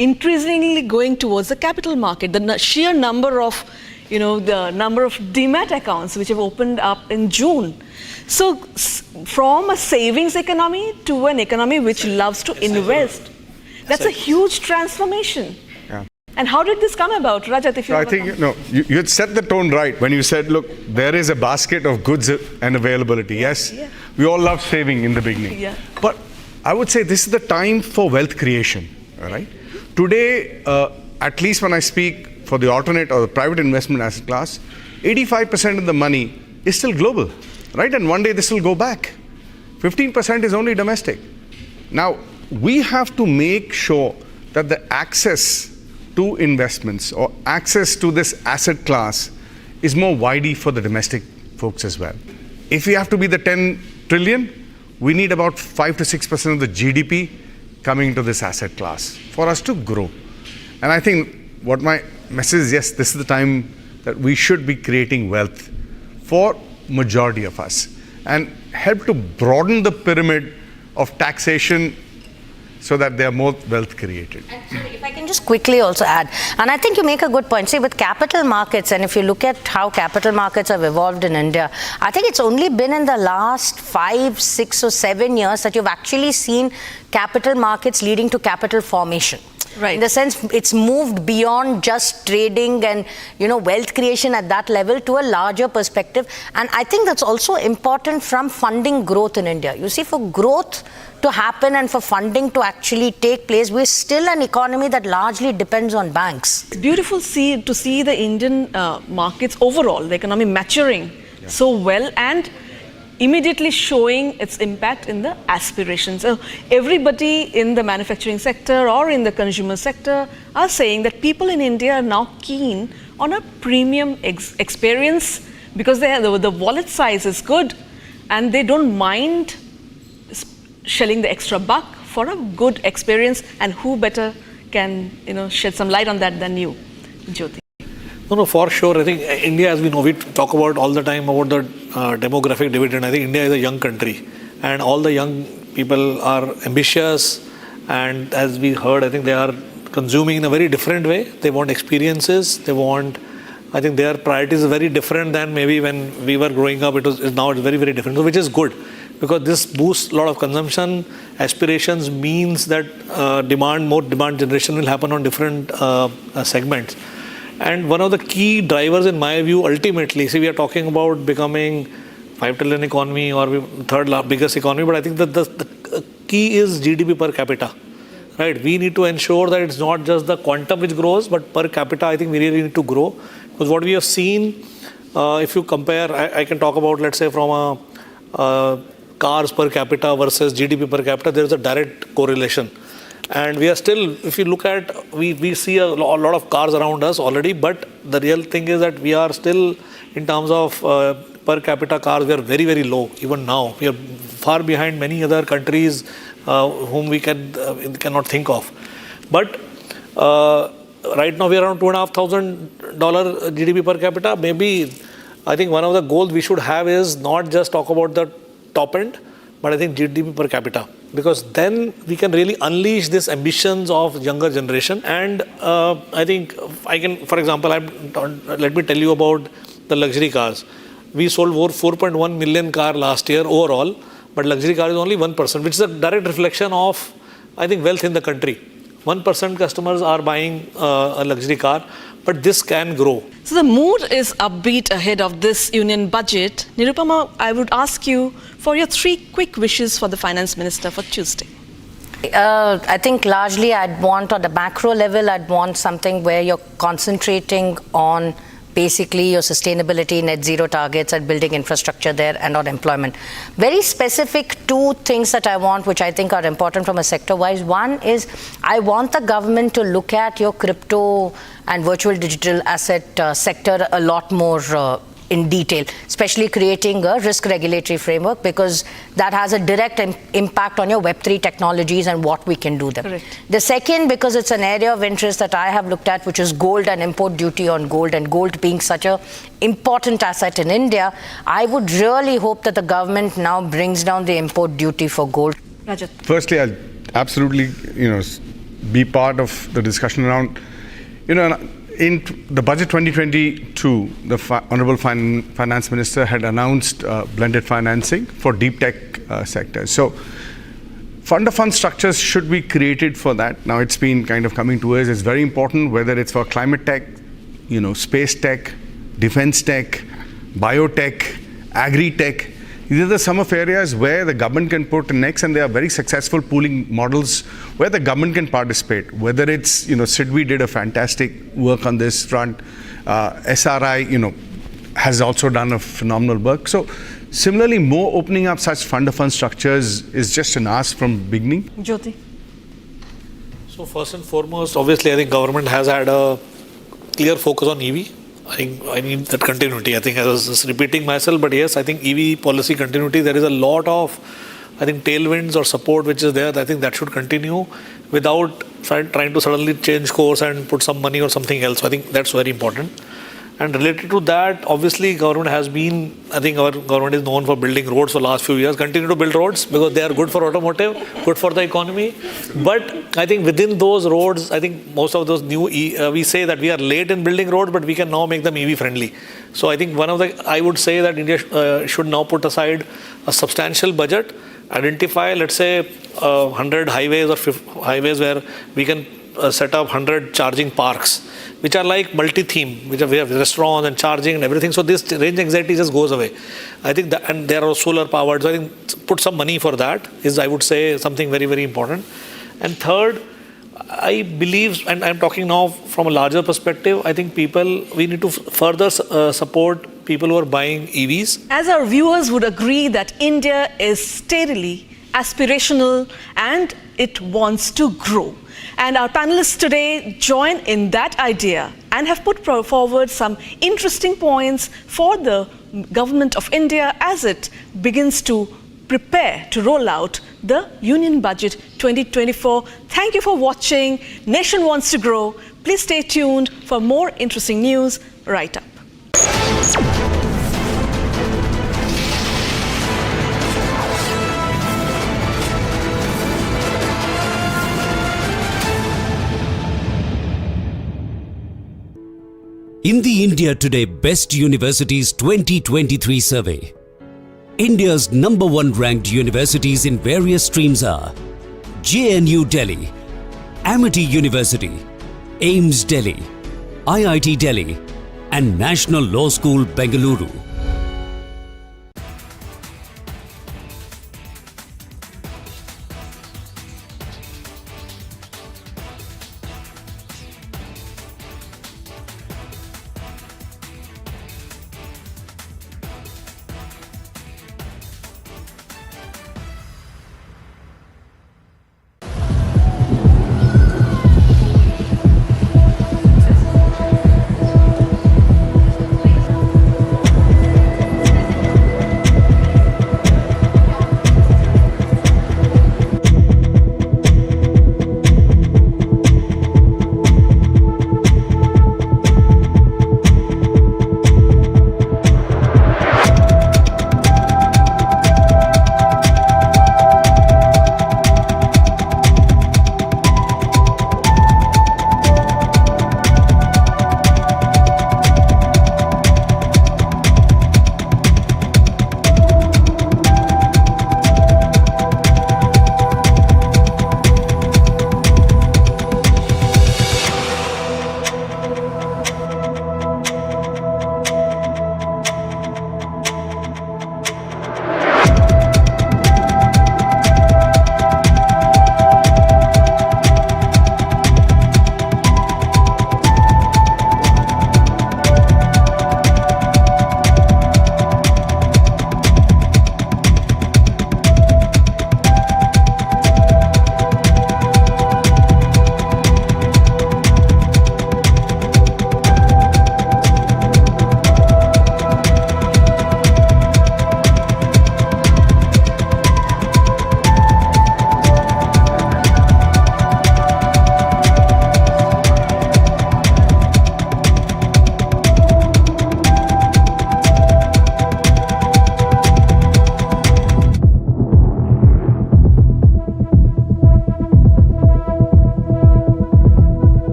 increasingly going towards the capital market? The sheer number of, the number of demat accounts which have opened up in June. So from a savings economy to an economy which loves to invest, that's a huge transformation. Yeah. And how did this come about, Rajat? If you I think you had set the tone right when you said, look, there is a basket of goods and availability. Yes, we all love saving in the beginning. Yeah. But I would say this is the time for wealth creation. All right. Today, at least when I speak for the alternate or the private investment asset class, 85% of the money is still global. Right, and one day this will go back. 15% is only domestic. Now, we have to make sure that the access to investments or access to this asset class is more widely for the domestic folks as well. If we have to be the 10 trillion, we need about 5 to 6% of the GDP coming into this asset class for us to grow. And I think what my message is, yes, this is the time that we should be creating wealth for majority of us and help to broaden the pyramid of taxation so that there are more wealth created. If I can just quickly also add, and I think you make a good point. See, with capital markets, and if you look at how capital markets have evolved in India, I think it's only been in the last 5, 6 or 7 years that you've actually seen capital markets leading to capital formation. Right. In the sense, it's moved beyond just trading and, wealth creation at that level to a larger perspective. And I think that's also important from funding growth in India. You see, for growth to happen and for funding to actually take place, we're still an economy that largely depends on banks. It's beautiful to see the Indian markets overall, the economy maturing so well and immediately showing its impact in the aspirations. So everybody in the manufacturing sector or in the consumer sector are saying that people in India are now keen on a premium experience because the wallet size is good and they don't mind shelling the extra buck for a good experience, and who better can shed some light on that than you, Jyoti? No, for sure. I think India, as we know, we talk about all the time about the demographic dividend. I think India is a young country and all the young people are ambitious, and as we heard, I think they are consuming in a very different way. They want experiences. I think their priorities are very different than maybe when we were growing up. Now it's very, very different, so which is good because this boosts a lot of consumption. Aspirations means that more demand generation will happen on different segments. And one of the key drivers in my view, ultimately, see, we are talking about becoming 5 trillion economy or third biggest economy, but I think that the key is GDP per capita, right? We need to ensure that it's not just the quantum which grows, but per capita, I think we really need to grow. Because what we have seen, if you compare, I can talk about, let's say, from a cars per capita versus GDP per capita, there is a direct correlation. And we are still, if you look at, we see a lot of cars around us already, but the real thing is that we are still, in terms of per capita cars, we are very, very low, even now. We are far behind many other countries whom we cannot think of. But right now we are around $2,500 GDP per capita. Maybe, I think one of the goals we should have is not just talk about the top end, but I think GDP per capita. Because then we can really unleash these ambitions of younger generation. And I think I can, for example, let me tell you about the luxury cars. We sold over 4.1 million cars last year overall, but luxury car is only 1%, which is a direct reflection of, I think, wealth in the country. 1% customers are buying a luxury car, but this can grow. So the mood is upbeat ahead of this union budget. Nirupama, I would ask you for your 3 quick wishes for the Finance Minister for Tuesday. I think largely I'd want, on the macro level, I'd want something where you're concentrating on basically your sustainability, net zero targets, and building infrastructure there, and on employment. Very specific 2 things that I want, which I think are important from a sector-wise. One is I want the government to look at your crypto and virtual digital asset sector a lot more in detail, especially creating a risk regulatory framework, because that has a direct impact on your Web3 technologies and what we can do them. Correct. The second, because it's an area of interest that I have looked at, which is gold and import duty on gold, and gold being such an important asset in India, I would really hope that the government now brings down the import duty for gold. Rajat. Firstly, I'll absolutely, be part of the discussion around, in the budget 2022, the Honorable Finance Minister had announced blended financing for deep tech sectors. So fund of fund structures should be created for that. Now it's been kind of coming to us. It's very important, whether it's for climate tech, space tech, defense tech, biotech, agri-tech. These are some of areas where the government can put an X, and there are very successful pooling models where the government can participate. Whether it's, SIDBI did a fantastic work on this front. SRI, has also done a phenomenal work. So similarly, more opening up such fund-of-fund structures is just an ask from beginning. Jyoti. So first and foremost, obviously, I think government has had a clear focus on EV. I think I need that continuity. I think I was just repeating myself, but yes, I think EV policy continuity, there is a lot of, tailwinds or support which is there. I think that should continue without trying to suddenly change course and put some money or something else. So I think that's very important. And related to that, obviously, government has been, I think our government is known for building roads for the last few years. Continue to build roads because they are good for automotive, good for the economy. But I think within those roads, I think most of those new, we say that we are late in building roads, but we can now make them EV friendly. So I think I would say that India should now put aside a substantial budget, identify, let's say, 100 highways or 50 highways where we can set up 100 charging parks, which are like multi-theme, we have restaurants and charging and everything. So this range anxiety just goes away. I think that, and they are solar powered. So I think put some money for that is, I would say, something very, very important. And third, I believe, and I'm talking now from a larger perspective, I think we need to further support people who are buying EVs. As our viewers would agree that India is steadily aspirational and it wants to grow. And our panelists today join in that idea and have put forward some interesting points for the government of India as it begins to prepare to roll out the Union Budget 2024. Thank you for watching. Nation Wants to Grow. Please stay tuned for more interesting news right up. In the India Today Best Universities 2023 survey, India's #1 ranked universities in various streams are JNU Delhi, Amity University, AIMS Delhi, IIT Delhi, and National Law School Bengaluru.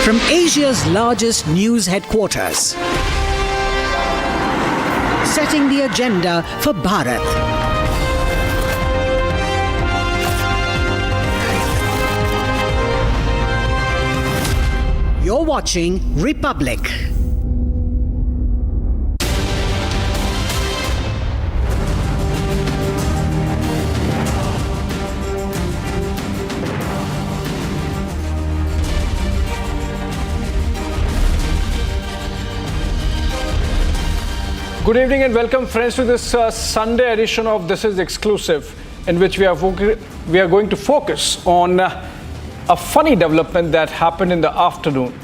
From Asia's largest news headquarters, setting the agenda for Bharat. You're watching Republic. Good evening and welcome, friends, to this Sunday edition of This Is Exclusive, in which we are going to focus on a funny development that happened in the afternoon.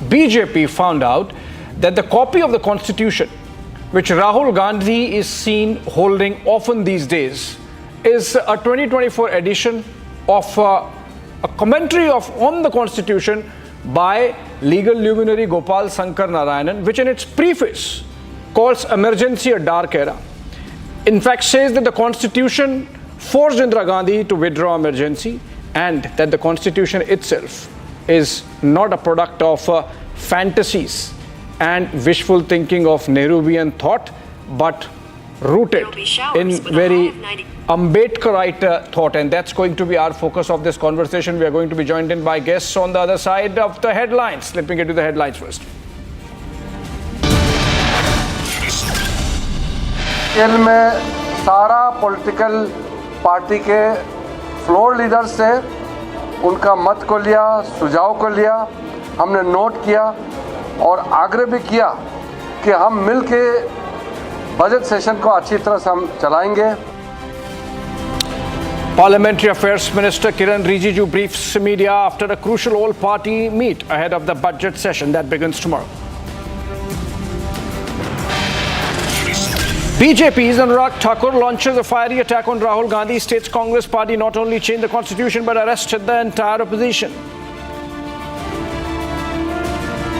BJP found out that the copy of the Constitution, which Rahul Gandhi is seen holding often these days, is a 2024 edition of a commentary on the Constitution by legal luminary Gopal Sankar Narayanan, which in its preface calls emergency a dark era. In fact, says that the Constitution forced Indira Gandhi to withdraw emergency, and that the Constitution itself is not a product of fantasies and wishful thinking of Nehruvian thought, but rooted in very Ambedkarite thought. And that's going to be our focus of this conversation. We are going to be joined in by guests on the other side of the headlines. Slipping into the headlines first. खेल में सारा political party के floor leader से उनका मत को लिया, सुझाव को लिया, हमने नोट किया और आग्रह भी किया कि हम मिल के बजट सेशन को अच्छी तरह से हम चलाएंगे. Parliamentary Affairs Minister Kiran Rijiju briefs media after a crucial all-party meet ahead of the budget session that begins tomorrow. BJP's Anurag Thakur launches a fiery attack on Rahul Gandhi. States Congress Party not only changed the constitution but arrested the entire opposition.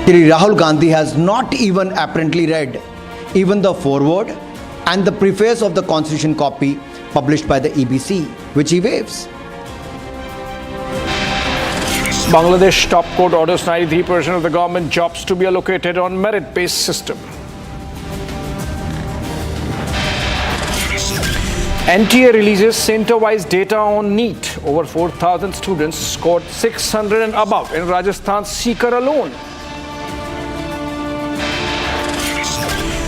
Rahul Gandhi has not even apparently read even the foreword and the preface of the constitution copy published by the EBC, which he waives. Bangladesh top court orders 93% of the government jobs to be allocated on merit-based system. NTA releases center-wise data on NEET. Over 4,000 students scored 600 and above in Rajasthan's Sikar alone.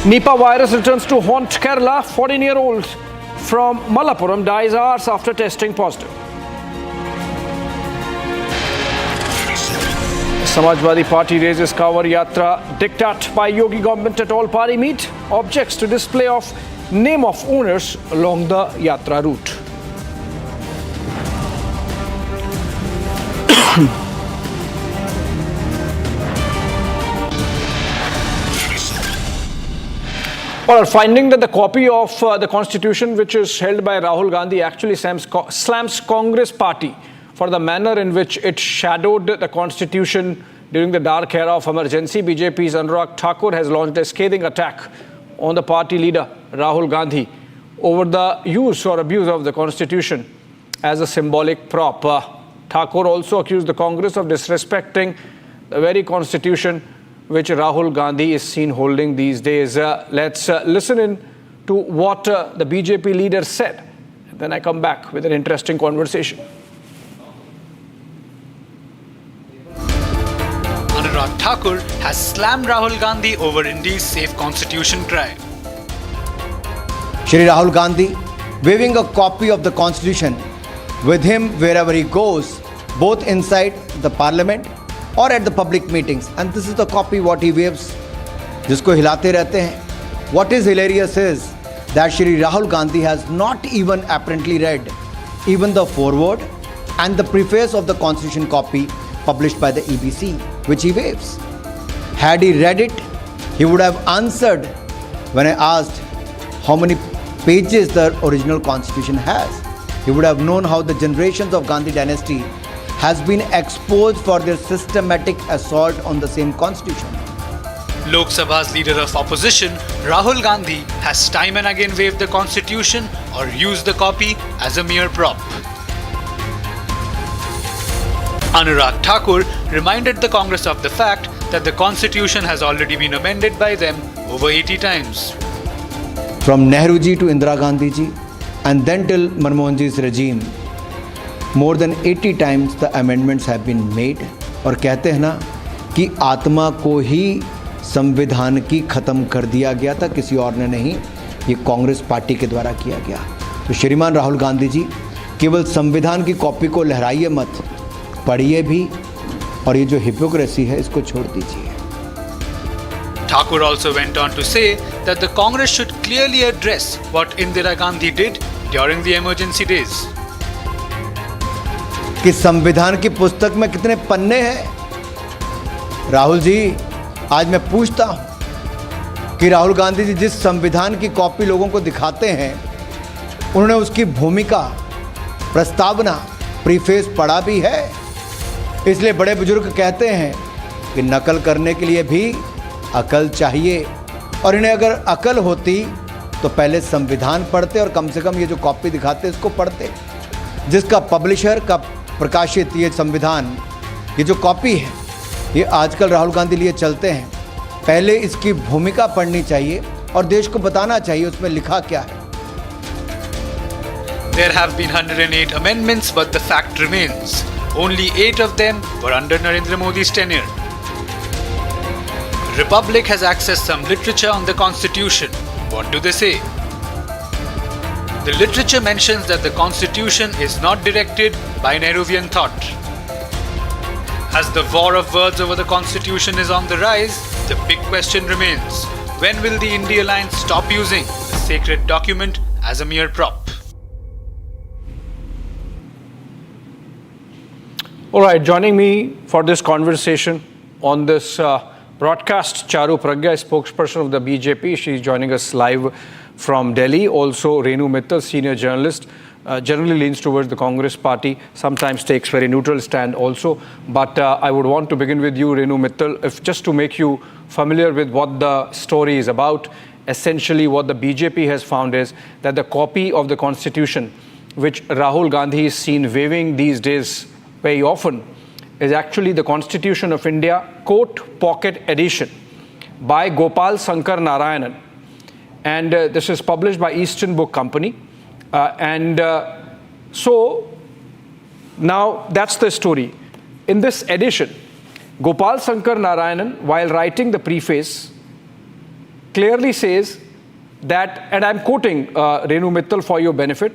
Nipah virus returns to haunt Kerala. 14-year-old from Malappuram dies hours after testing positive. Samajwadi Party raises cover yatra diktat by Yogi government at all-party meet. Objects to display of name of owners along the yatra route. Well, finding that the copy of the Constitution which is held by Rahul Gandhi actually slams Congress Party for the manner in which it shadowed the Constitution during the dark era of emergency. BJP's Anurag Thakur has launched a scathing attack on the party leader Rahul Gandhi over the use or abuse of the Constitution as a symbolic prop. Thakur also accused the Congress of disrespecting the very Constitution which Rahul Gandhi is seen holding these days. Let's listen in to what the BJP leader said. Then I come back with an interesting conversation. Anurag Thakur has slammed Rahul Gandhi over India's safe constitution cry. Shri Rahul Gandhi waving a copy of the constitution with him wherever he goes, both inside the parliament or at the public meetings. And this is the copy what he waves, jisko hilate rehte hain. What is hilarious is that Shri Rahul Gandhi has not even apparently read even the foreword and the preface of the constitution copy published by the EBC, which he waves. Had he read it, he would have answered when I asked how many pages the original constitution has. He would have known how the generations of Gandhi dynasty has been exposed for their systematic assault on the same constitution. Lok Sabha's leader of opposition, Rahul Gandhi, has time and again waved the constitution or used the copy as a mere prop. Anurag Thakur reminded the Congress of the fact that the constitution has already been amended by them over 80 times. From Nehru ji to Indira Gandhi ji and then till Manmohan ji's regime, more than 80 times the amendments have been made. और कहते हैं ना कि आत्मा को ही संविधान की ख़त्म कर दिया गया था, किसी और ने नहीं, ये कांग्रेस पार्टी के द्वारा किया गया। तो श्रीमान राहुल गांधी जी, केवल संविधान की कॉपी को लहराइए मत, पढ़िए भी, और ये जो हिपोक्रेसी है इसको छोड़ दीजिए। Thakur also went on to say that the Congress should clearly address what Indira Gandhi did during the emergency days. कि संविधान की पुस्तक में कितने पन्ने हैं? राहुल जी, आज मैं पूछता हूं कि राहुल गांधी जी जिस संविधान की कॉपी लोगों को दिखाते हैं, उन्होंने उसकी भूमिका, प्रस्तावना, प्रीफेस पढ़ा भी है। इसलिए बड़े बुजुर्ग कहते हैं कि नकल करने के लिए भी अकल चाहिए, और इन्हें अगर अकल होती तो पहले संविधान पढ़ते और कम से कम ये जो कॉपी दिखाते इसको पढ़ते। जिसका पब्लिशर का प्रकाशित ये संविधान, ये जो कॉपी है, ये आजकल राहुल गांधी लिए चलते हैं। पहले इसकी भूमिका पढ़नी चाहिए और देश को बताना चाहिए उसमें लिखा क्या है। There have been 108 amendments, but the fact remains, only 8 of them were under Narendra Modi's tenure. Republic has accessed some literature on the constitution. What do they say? The literature mentions that the constitution is not directed by Nehruvian thought. As the war of words over the constitution is on the rise, the big question remains: when will the India Alliance stop using the sacred document as a mere prop? All right, joining me for this conversation on this broadcast, Charu Pragya, spokesperson of the BJP. She's joining us live from Delhi. Also, Renu Mittal, senior journalist, generally leans towards the Congress party, sometimes takes very neutral stand also. But I would want to begin with you, Renu Mittal, just to make you familiar with what the story is about. Essentially, what the BJP has found is that the copy of the constitution, which Rahul Gandhi is seen waving these days very often, is actually the Constitution of India, coat pocket edition by Gopal Sankar Narayanan. And this is published by Eastern Book Company. So now that's the story. In this edition, Gopal Sankar Narayanan, while writing the preface, clearly says that, and I'm quoting Renu Mittal for your benefit,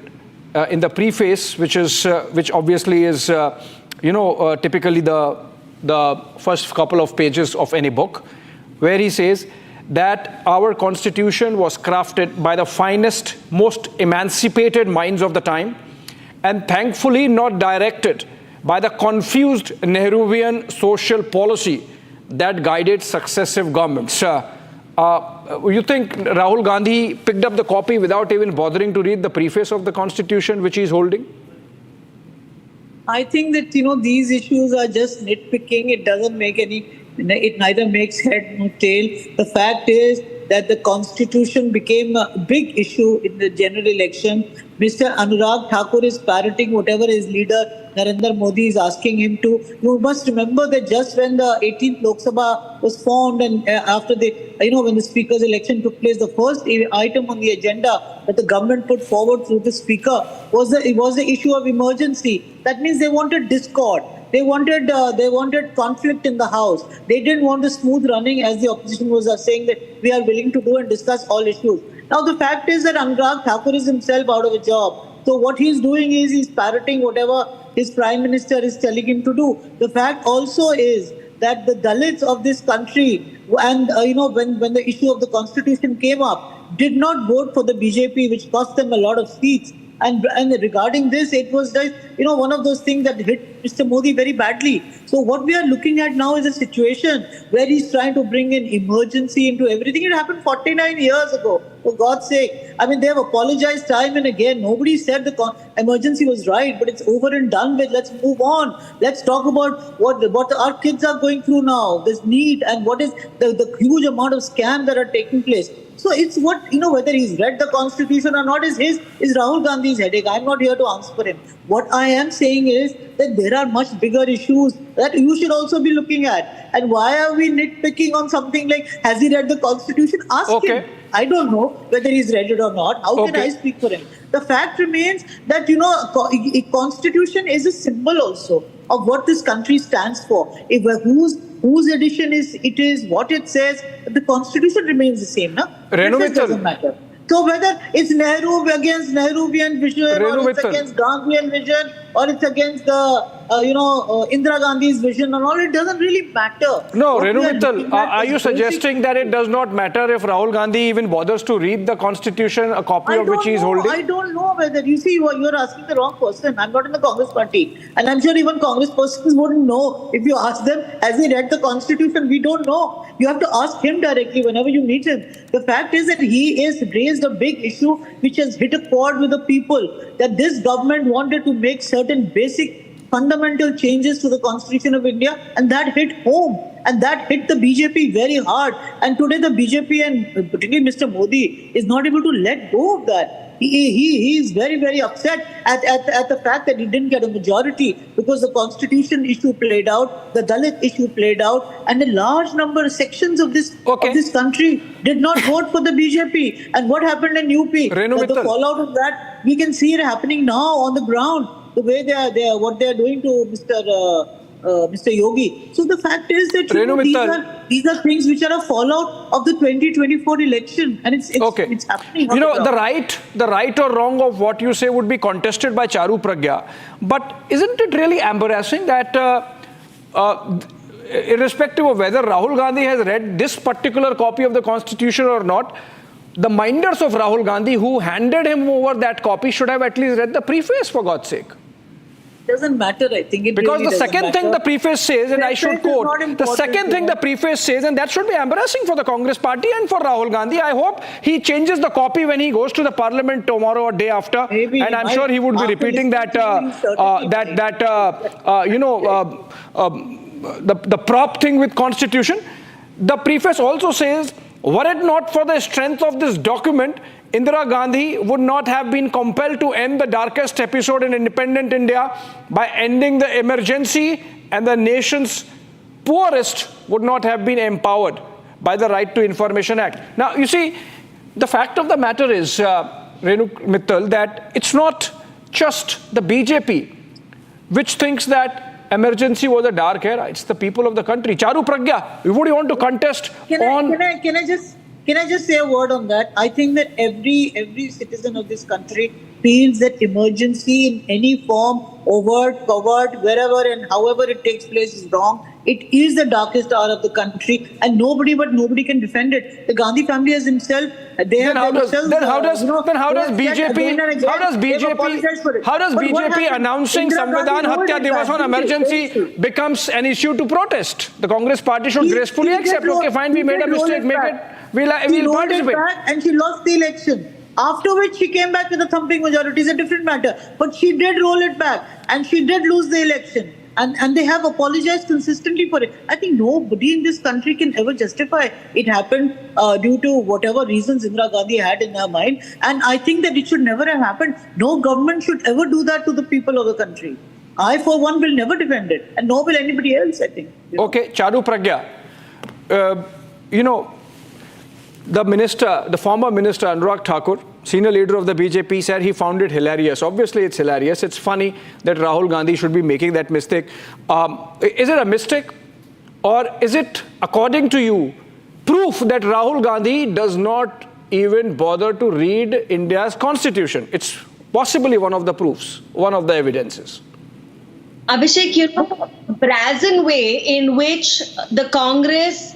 in the preface, which obviously is typically the first couple of pages of any book, where he says that our constitution was crafted by the finest, most emancipated minds of the time, and thankfully not directed by the confused Nehruvian social policy that guided successive governments. You think Rahul Gandhi picked up the copy without even bothering to read the preface of the constitution which he's holding? I think that, these issues are just nitpicking. It doesn't make it neither makes head nor tail. The fact is that the constitution became a big issue in the general election. Mr. Anurag Thakur is parroting whatever his leader Narendra Modi is asking him to. You must remember that just when the 18th Lok Sabha was formed and after when the speaker's election took place, the first item on the agenda that the government put forward through the speaker was the issue of emergency. That means they wanted discord. They wanted conflict in the House. They didn't want a smooth running, as the opposition was saying that we are willing to do and discuss all issues. Now the fact is that Anurag Thakur is himself out of a job. So what he's doing is he's parroting whatever his Prime Minister is telling him to do. The fact also is that the Dalits of this country, and when the issue of the Constitution came up, did not vote for the BJP, which cost them a lot of seats. And regarding this, it was one of those things that hit Mr. Modi very badly. So what we are looking at now is a situation where he's trying to bring in emergency into everything. It happened 49 years ago, for God's sake. I mean, they have apologized time and again. Nobody said the emergency was right, but it's over and done with. Let's move on. Let's talk about what our kids are going through now, this NEET, and what is the huge amount of scams that are taking place. So it's what, whether he's read the constitution or not is Rahul Gandhi's headache. I'm not here to answer for him. What I am saying is that there are much bigger issues that you should also be looking at. And why are we nitpicking on something like, has he read the constitution? Ask him. I don't know whether he's read it or not. How can I speak for him? The fact remains that, constitution is a symbol also of what this country stands for. If whose edition it is, what it says, the constitution remains the same. No? It doesn't matter. So whether it's Nehru against Nehruvian vision, or it's against Gandhian vision, or it's against the Indira Gandhi's vision and all, it doesn't really matter. No, Renu Mittal, are you suggesting that it does not matter if Rahul Gandhi even bothers to read the constitution, a copy of which he is holding? I don't know whether, you're asking the wrong person. I'm not in the Congress party. And I'm sure even Congress persons wouldn't know. If you ask them, has he read the constitution? We don't know. You have to ask him directly whenever you meet him. The fact is that he has raised a big issue which has hit a chord with the people, that this government wanted to make certain basic fundamental changes to the Constitution of India, and that hit home, and that hit the BJP very hard. And today the BJP and particularly Mr. Modi is not able to let go of that. He is very, very upset at the fact that he didn't get a majority, because the Constitution issue played out, the Dalit issue played out, and a large number of sections of this country did not vote for the BJP. And what happened in UP? The fallout of that, we can see it happening now on the ground. The way what they are doing to Mr. Yogi. So the fact is that these are things which are a fallout of the 2024 election, and it's happening. The right or wrong of what you say would be contested by Charu Pragya, but isn't it really embarrassing that irrespective of whether Rahul Gandhi has read this particular copy of the Constitution or not, the minders of Rahul Gandhi who handed him over that copy should have at least read the preface, for God's sake. Doesn't matter, I think. Because the second thing the preface says, and I should quote, the second thing the preface says, and that should be embarrassing for the Congress party and for Rahul Gandhi. I hope he changes the copy when he goes to the parliament tomorrow or day after. And I'm sure he would be repeating that, the prop thing with Constitution. The preface also says, were it not for the strength of this document, Indira Gandhi would not have been compelled to end the darkest episode in independent India by ending the emergency, and the nation's poorest would not have been empowered by the Right to Information Act. Now, you see, the fact of the matter is, Renu Mittal, that it's not just the BJP which thinks that emergency was a dark era. It's the people of the country. Charu Pragya, would you want to contest Can I just say a word on that? I think that every citizen of this country feels that emergency in any form, overt, covert, wherever and however it takes place is wrong. It is the darkest hour of the country, and nobody can defend it. The Gandhi family as himself, how does BJP announcing Samvidhan Hatya Divas on emergency becomes an issue to protest? The Congress party should gracefully accept, okay, fine, we made a mistake, make it, we'll participate. And she lost the election. After which she came back with a thumping majority. It's a different matter. But she did roll it back, and she did lose the election. And they have apologized consistently for it. I think nobody in this country can ever justify it happened due to whatever reasons Indira Gandhi had in her mind. And I think that it should never have happened. No government should ever do that to the people of the country. I, for one, will never defend it. And nor will anybody else, I think. Okay, Charu Pragya. The former minister, Anurag Thakur, senior leader of the BJP, said he found it hilarious. Obviously, it's hilarious. It's funny that Rahul Gandhi should be making that mistake. Is it a mistake? Or is it, according to you, proof that Rahul Gandhi does not even bother to read India's constitution? It's possibly one of the proofs, one of the evidences. Abhishek, brazen way in which the Congress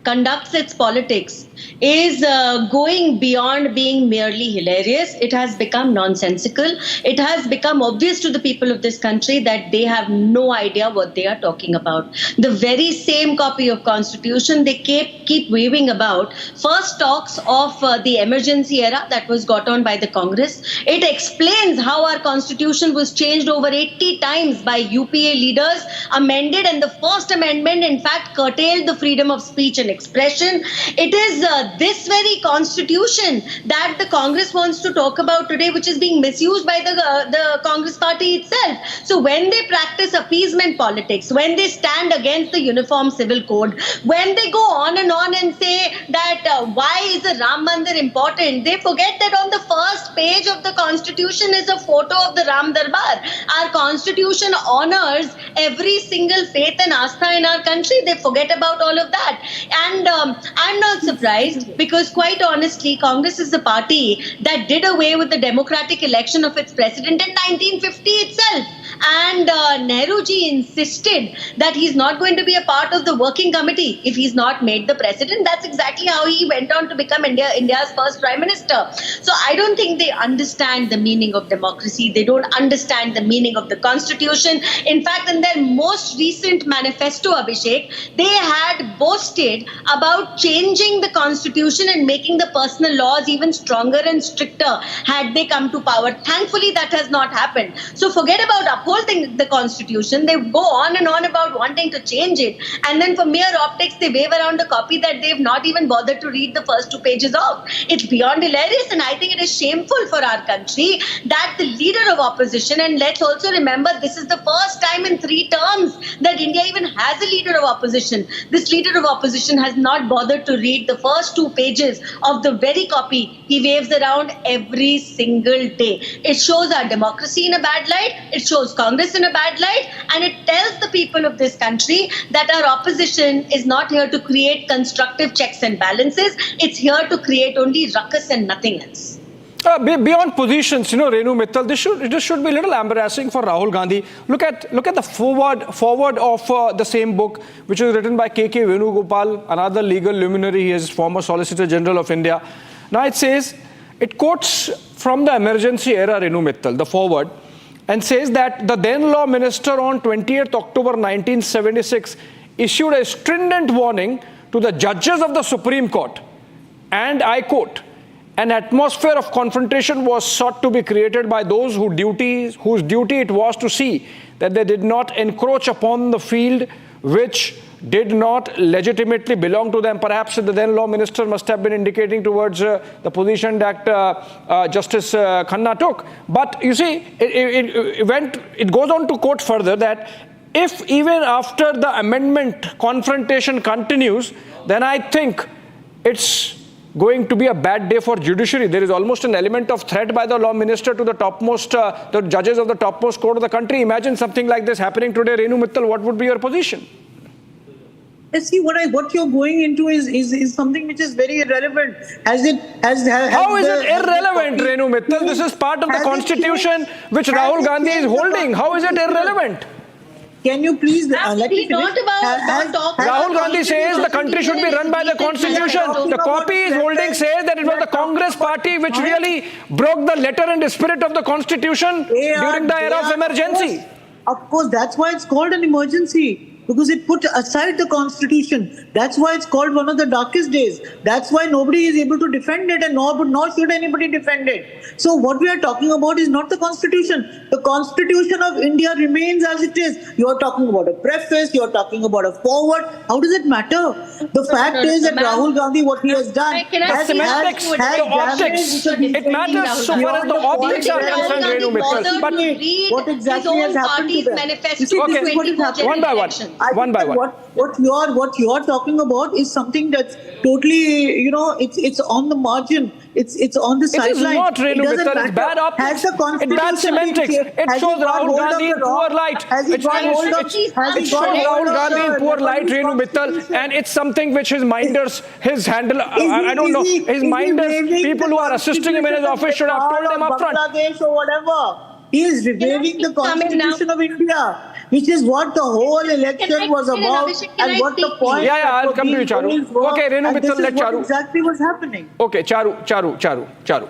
conducts its politics is going beyond being merely hilarious. It has become nonsensical. It has become obvious to the people of this country that they have no idea what they are talking about. The very same copy of Constitution they keep waving about first talks of the emergency era that was got on by the Congress. It explains how our Constitution was changed over 80 times by UPA leaders, amended, and the first amendment in fact curtailed the freedom of speech and expression. It is this very constitution that the Congress wants to talk about today, which is being misused by the Congress party itself. So when they practice appeasement politics, when they stand against the Uniform Civil Code, when they go on and say that why is the Ram Mandir important, they forget that on the first page of the Constitution is a photo of the Ram Darbar. Our Constitution honors every single faith and astha in our country. They forget about all of that. And I'm not surprised, because quite honestly, Congress is the party that did away with the democratic election of its president in 1950 itself. And Nehruji insisted that he's not going to be a part of the working committee if he's not made the president. That's exactly how he went on to become India's first prime minister. So I don't think they understand the meaning of democracy. They don't understand the meaning of the constitution. In fact, in their most recent manifesto, Abhishek, they had boasted about changing the constitution and making the personal laws even stronger and stricter had they come to power. Thankfully, that has not happened. So forget about upholding the constitution. They go on and on about wanting to change it, and then for mere optics they wave around a copy that they've not even bothered to read the first 2 pages of. It's beyond hilarious, and I think it is shameful for our country that the leader of opposition, and let's also remember this is the first time in 3 terms that India even has a leader of opposition. This leader of opposition has not bothered to read the first 2 pages of the very copy he waves around every single day. It shows our democracy in a bad light. It shows Congress in a bad light, and it tells the people of this country that our opposition is not here to create constructive checks and balances. It's here to create only ruckus and nothing else. Beyond positions, Renu Mittal, this should be a little embarrassing for Rahul Gandhi. Look at the forward of the same book, which is written by K.K. Venugopal, another legal luminary. He is former Solicitor General of India. Now it quotes from the emergency era, Renu Mittal, the forward, and says that the then law minister on 20th October 1976 issued a stringent warning to the judges of the Supreme Court, and I quote, "An atmosphere of confrontation was sought to be created by those whose duty it was to see that they did not encroach upon the field which did not legitimately belong to them." Perhaps the then law minister must have been indicating towards the position that Justice Khanna took. But you see, it goes on to quote further that if even after the amendment confrontation continues, then I think it's going to be a bad day for judiciary. There is almost an element of threat by the law minister to the topmost, the judges of the topmost court of the country. Imagine something like this happening today. Renu Mittal, what would be your position? See, what you're going into is something which is very irrelevant. How is it irrelevant, Renu Mittal? This is part of the constitution which Rahul Gandhi is holding. How is it irrelevant? Can you please let me finish? Rahul Gandhi says the country should be run by the constitution. The copy he's holding says that it was the Congress party which really broke the letter and the spirit of the constitution during the era of emergency. Of course, that's why it's called an emergency. Because it put aside the constitution. That's why it's called one of the darkest days. That's why nobody is able to defend it, and nor should anybody defend it. So what we are talking about is not the constitution. The constitution of India remains as it is. You're talking about a preface, you're talking about a forward. How does it matter? The fact is that Rahul Gandhi, what he has done, it matters so far as the optics are concerned, Renu Mittal. But what exactly has happened to them? Okay, one by one. One by one. What you're talking about is something that's totally, it's on the margin. It's on the sideline. It is not, Renu Mittal. It's bad optics. It's bad semantics. It shows Rahul Gandhi in poor light. It shows Rahul Gandhi in poor light, Renu Mittal. And it's something which his minders, his handler, I don't know, his minders, people who are assisting him in his office should have told him up front. Bangladesh or whatever. He is reviving the constitution of India, which is what the whole election was about, and what the point. Yeah, I'll come to you, Charu. Okay, Renu Mittal, let Charu. Exactly what's happening. Okay, Charu.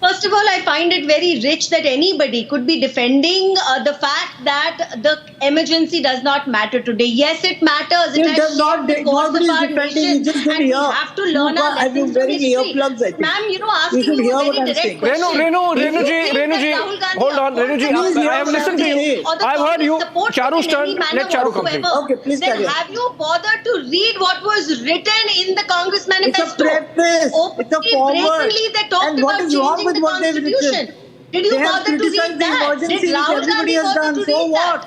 First of all, I find it very rich that anybody could be defending the fact that the emergency does not matter today. Yes, it matters. It has shaped the course of our nation, and we have to learn our lessons from history. Ma'am, asking you a very direct question. Renuji, hold on. Renuji, I have listened to you. I've heard you. Charu's turn. Let Charu complete. Okay, please carry on. Have you bothered to read what was written in the Congress manifesto? It's a preface. It's a forward. They talked about changing the Constitution. Did you bother to read that? Did Rahul Gandhi bother to read that?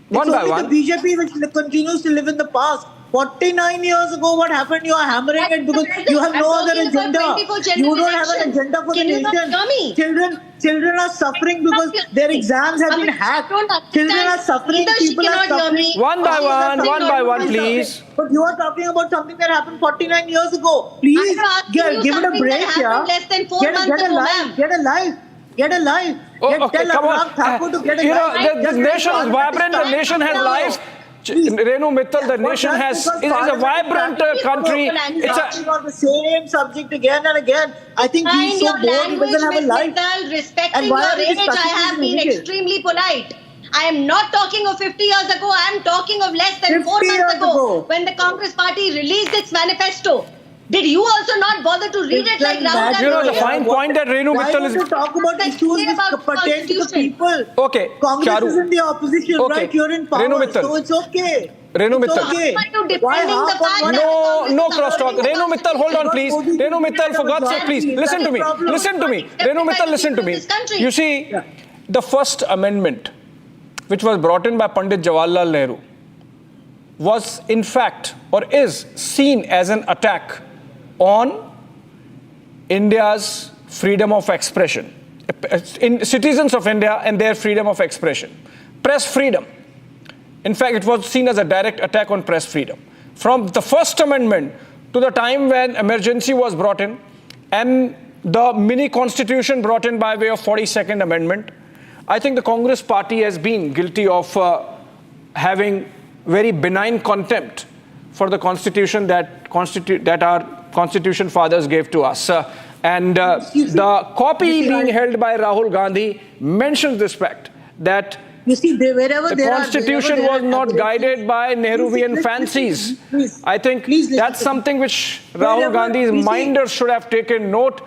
One by one. The BJP which continues to live in the past. 49 years ago, what happened? You are hammering it because you have no other agenda. You don't have an agenda for the nation. Children are suffering because their exams have been hacked. Children are suffering. People are suffering. One by one, please. But you are talking about something that happened 49 years ago. Please give it a break, yeah. Get a life. Okay, come on. The nation is vibrant. The nation has life. Renu Mittal, the nation is a vibrant country. It's talking on the same subject again and again. I think he's so bored, he doesn't have a life. Respecting your age, I have been extremely polite. I am not talking of 50 years ago. I am talking of less than 4 months ago when the Congress party released its manifesto. Did you also not bother to read it like Rahul Gandhi? The fine point that Renu Mittal is... Why don't you talk about issues which pertain to the people? Okay, Congress is in the opposition, right? You're in power, so it's okay. Renu Mittal. Okay. No crosstalk. Renu Mittal, hold on, please. Renu Mittal, for God's sake, please, listen to me. Renu Mittal, listen to me. You see, the First Amendment, which was brought in by Pandit Jawaharlal Nehru, was in fact, or is seen as an attack on India's freedom of expression, in citizens of India and their freedom of expression. Press freedom. In fact, it was seen as a direct attack on press freedom. From the First Amendment to the time when emergency was brought in and the mini constitution brought in by way of 42nd Amendment, I think the Congress party has been guilty of having very benign contempt for the constitution that our constitution fathers gave to us. The copy being held by Rahul Gandhi mentions this fact that the constitution was not guided by Nehruvian fancies. I think that's something which Rahul Gandhi's minders should have taken note.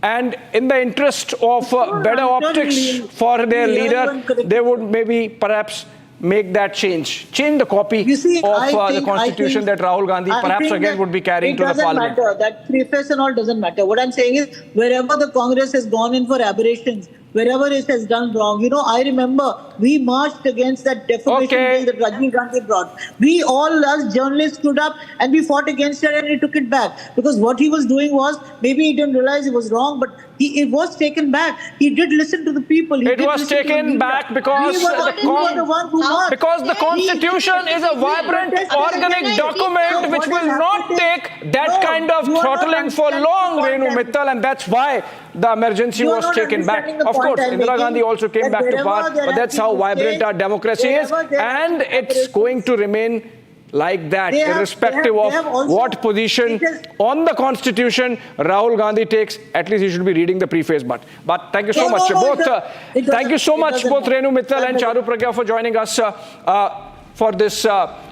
And in the interest of better optics for their leader, they would maybe perhaps make that change the copy of the constitution that Rahul Gandhi perhaps again would be carrying to the parliament. It doesn't matter. That preface and all doesn't matter. What I'm saying is, wherever the Congress has gone in for aberrations, wherever it has done wrong, I remember we marched against that defamation bill that Rajiv Gandhi brought. We all, as journalists, stood up and we fought against it and he took it back. Because what he was doing was, maybe he didn't realize it was wrong, but it was taken back. He did listen to the people. It was taken back because the constitution is a vibrant, organic document which will not take that kind of throttling for long, Renu Mittal, and that's why the emergency was taken back. Of course, Indira Gandhi also came back to power, but that's how vibrant our democracy is, and it's going to remain like that, irrespective of what position on the constitution Rahul Gandhi takes. At least he should be reading the preface. But thank you so much, thank you so much, both Renu Mittal and Charu Pragya, for joining us for this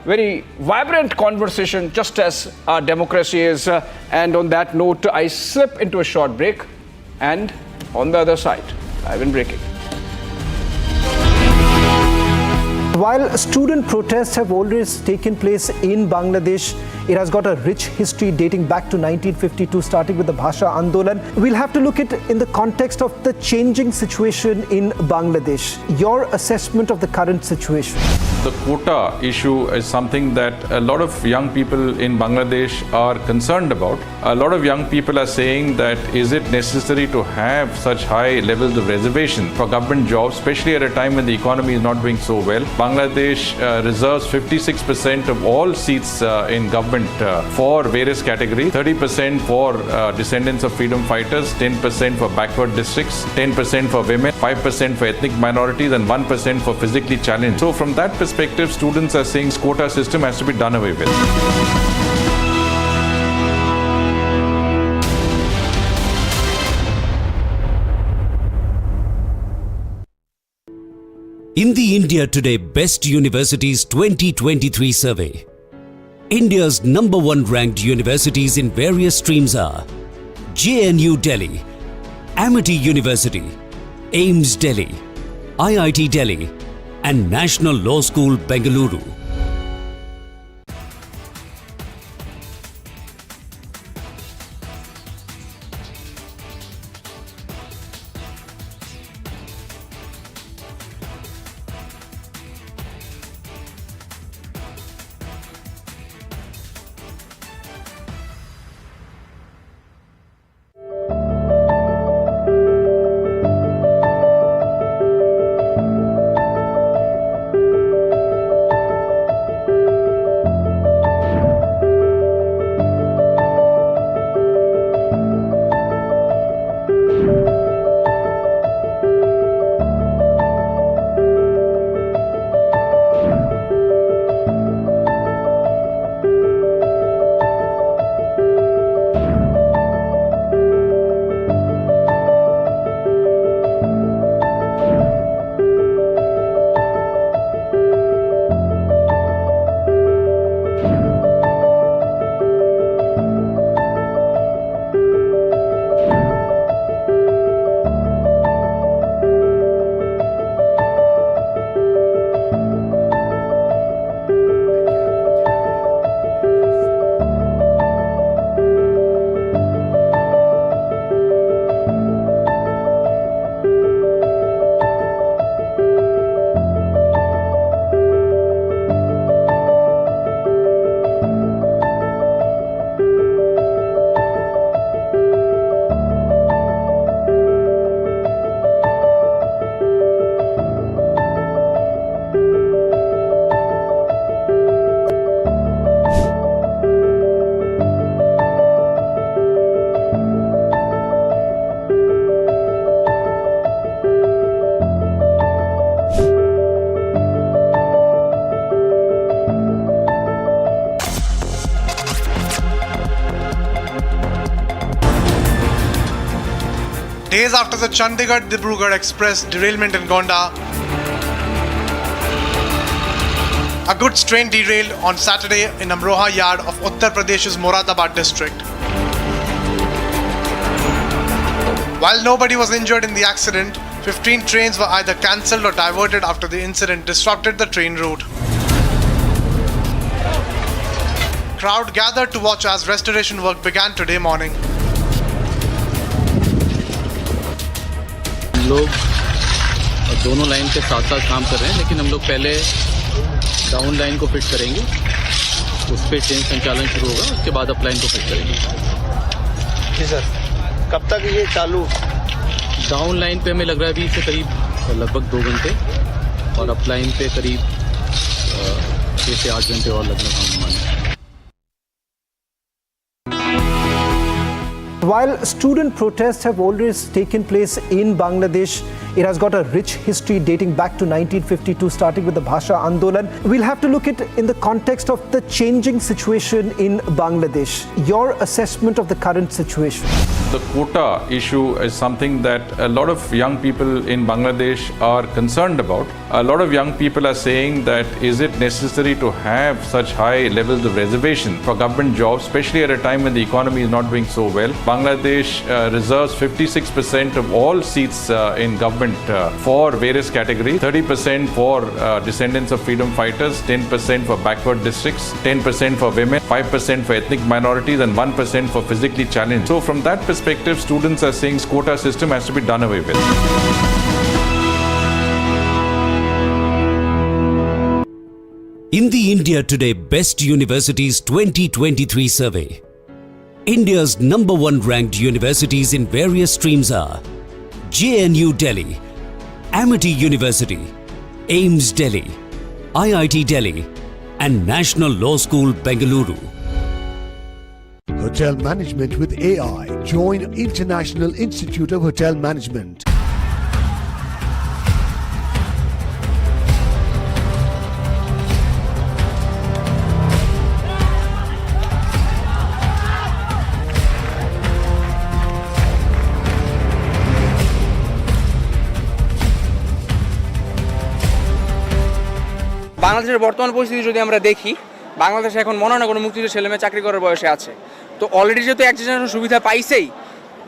very vibrant conversation, just as our democracy is. And on that note, I slip into a short break, and on the other side, I've been breaking. While student protests have always taken place in Bangladesh, it has got a rich history dating back to 1952, starting with the Bhasha Andolan. We'll have to look at it in the context of the changing situation in Bangladesh. Your assessment of the current situation. The quota issue is something that a lot of young people in Bangladesh are concerned about. A lot of young people are saying that is it necessary to have such high levels of reservation for government jobs, especially at a time when the economy is not doing so well. Bangladesh reserves 56% of all seats in government for various categories, 30% for descendants of freedom fighters, 10% for backward districts, 10% for women, 5% for ethnic minorities, and 1% for physically challenged. So from that perspective, students are saying this quota system has to be done away with. In the India Today Best Universities 2023 survey, India's #1 ranked universities in various streams are JNU Delhi, Amity University, AIIMS Delhi, IIT Delhi, and National Law School Bengaluru. Days after the Chandigarh-Dibrugarh Express derailment in Gonda, a goods train derailed on Saturday in Amroha yard of Uttar Pradesh's Moradabad district. While nobody was injured in the accident, 15 trains were either cancelled or diverted after the incident disrupted the train route. Crowd gathered to watch as restoration work began today morning. हम लोग दोनों line के साथ साथ काम कर रहे हैं, लेकिन हम लोग पहले डाउन लाइन को फिट करेंगे, उस पर ट्रेन संचालन शुरू होगा, उसके बाद अप लाइन को फिट करेंगे। जी सर, कब तक ये चालू? डाउन लाइन पे हमें लग रहा है अभी से करीब लगभग 2 घंटे और अप लाइन पे करीब 6 से 8 घंटे और लगने का अनुमान है। While student protests have always taken place in Bangladesh, it has got a rich history dating back to 1952, starting with the Bhasha Andolan. We'll have to look at it in the context of the changing situation in Bangladesh. Your assessment of the current situation? The quota issue is something that a lot of young people in Bangladesh are concerned about. A lot of young people are saying that is it necessary to have such high levels of reservation for government jobs, especially at a time when the economy is not doing so well. Bangladesh reserves 56% of all seats in government for various categories, 30% for descendants of freedom fighters, 10% for backward districts, 10% for women, 5% for ethnic minorities and 1% for physically challenged. So from that perspective, students are saying this quota system has to be done away with. In the India Today Best Universities 2023 survey, India's #1 ranked universities in various streams are JNU Delhi, Amity University, AIIMS Delhi, IIT Delhi, and National Law School Bengaluru. Hotel Management with AI. Join International Institute of Hotel Management. বাংলাদেশের বর্তমান পরিস্থিতি যদি আমরা দেখি, বাংলাদেশে এখন মনে হয় না কোনো মুক্তিযোদ্ধা ছেলেমেয়ে চাকরি করার বয়সে আছে। তো অলরেডি যেহেতু এক জেনারেশন সুবিধা পাইছেই,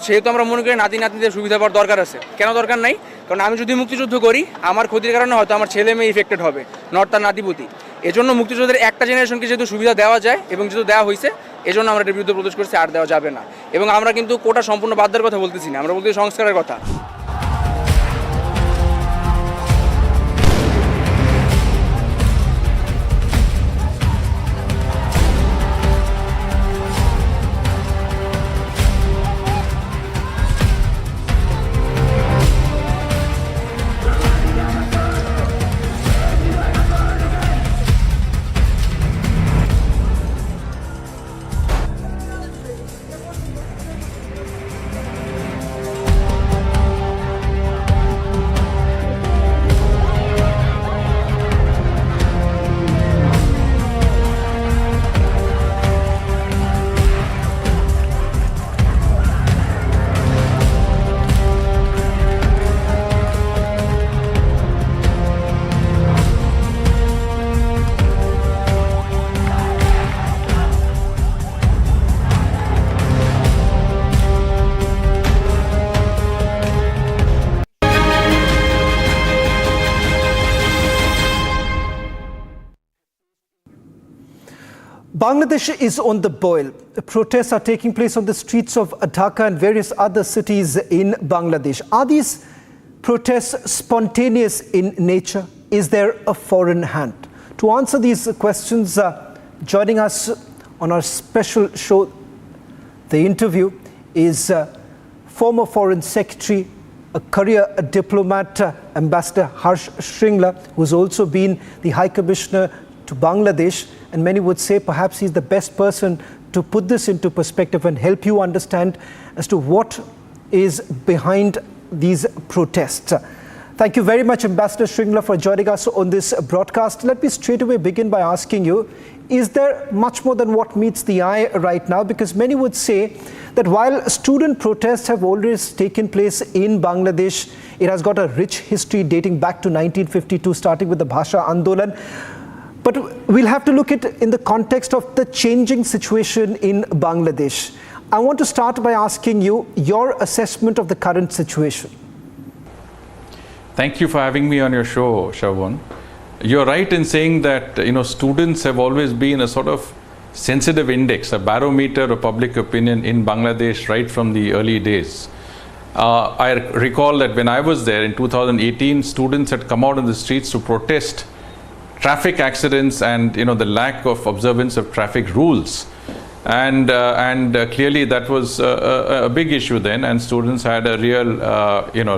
সেহেতু আমরা মনে করি নাতি নাতনিদের সুবিধা পাওয়ার দরকার আছে। কেন দরকার নাই? কারণ আমি যদি মুক্তিযুদ্ধ করি, আমার ক্ষতির কারণে হয়তো আমার ছেলে মেয়ে ইফেক্টেড হবে, নট তার নাতিপুতি। এজন্য মুক্তিযোদ্ধাদের একটা জেনারেশনকে যেহেতু সুবিধা দেওয়া যায় এবং যেহেতু দেওয়া হয়েছে, এজন্য আমরা এটার বিরুদ্ধে প্রতিরোধ করছি, আর দেওয়া যাবে না। এবং আমরা কিন্তু কোটা সম্পূর্ণ বাদ দেওয়ার কথা বলতেছি না, আমরা বলতেছি সংস্কারের কথা। Bangladesh is on the boil. Protests are taking place on the streets of Dhaka and various other cities in Bangladesh. Are these protests spontaneous in nature? Is there a foreign hand? To answer these questions, joining us on our special show, the interview, is former Foreign Secretary, a career diplomat, Ambassador Harsh Shringla, who's also been the High Commissioner to Bangladesh, and many would say perhaps he's the best person to put this into perspective and help you understand as to what is behind these protests. Thank you very much, Ambassador Shringla, for joining us on this broadcast. Let me straight away begin by asking you, is there much more than what meets the eye right now? Because many would say that while student protests have always taken place in Bangladesh, it has got a rich history dating back to 1952, starting with the Bhasha Andolan. But we'll have to look at it in the context of the changing situation in Bangladesh. I want to start by asking you your assessment of the current situation. Thank you for having me on your show, Shavon. You're right in saying that students have always been a sort of sensitive index, a barometer of public opinion in Bangladesh right from the early days. I recall that when I was there in 2018, students had come out on the streets to protest traffic accidents and the lack of observance of traffic rules, and clearly that was a big issue then, and students had a real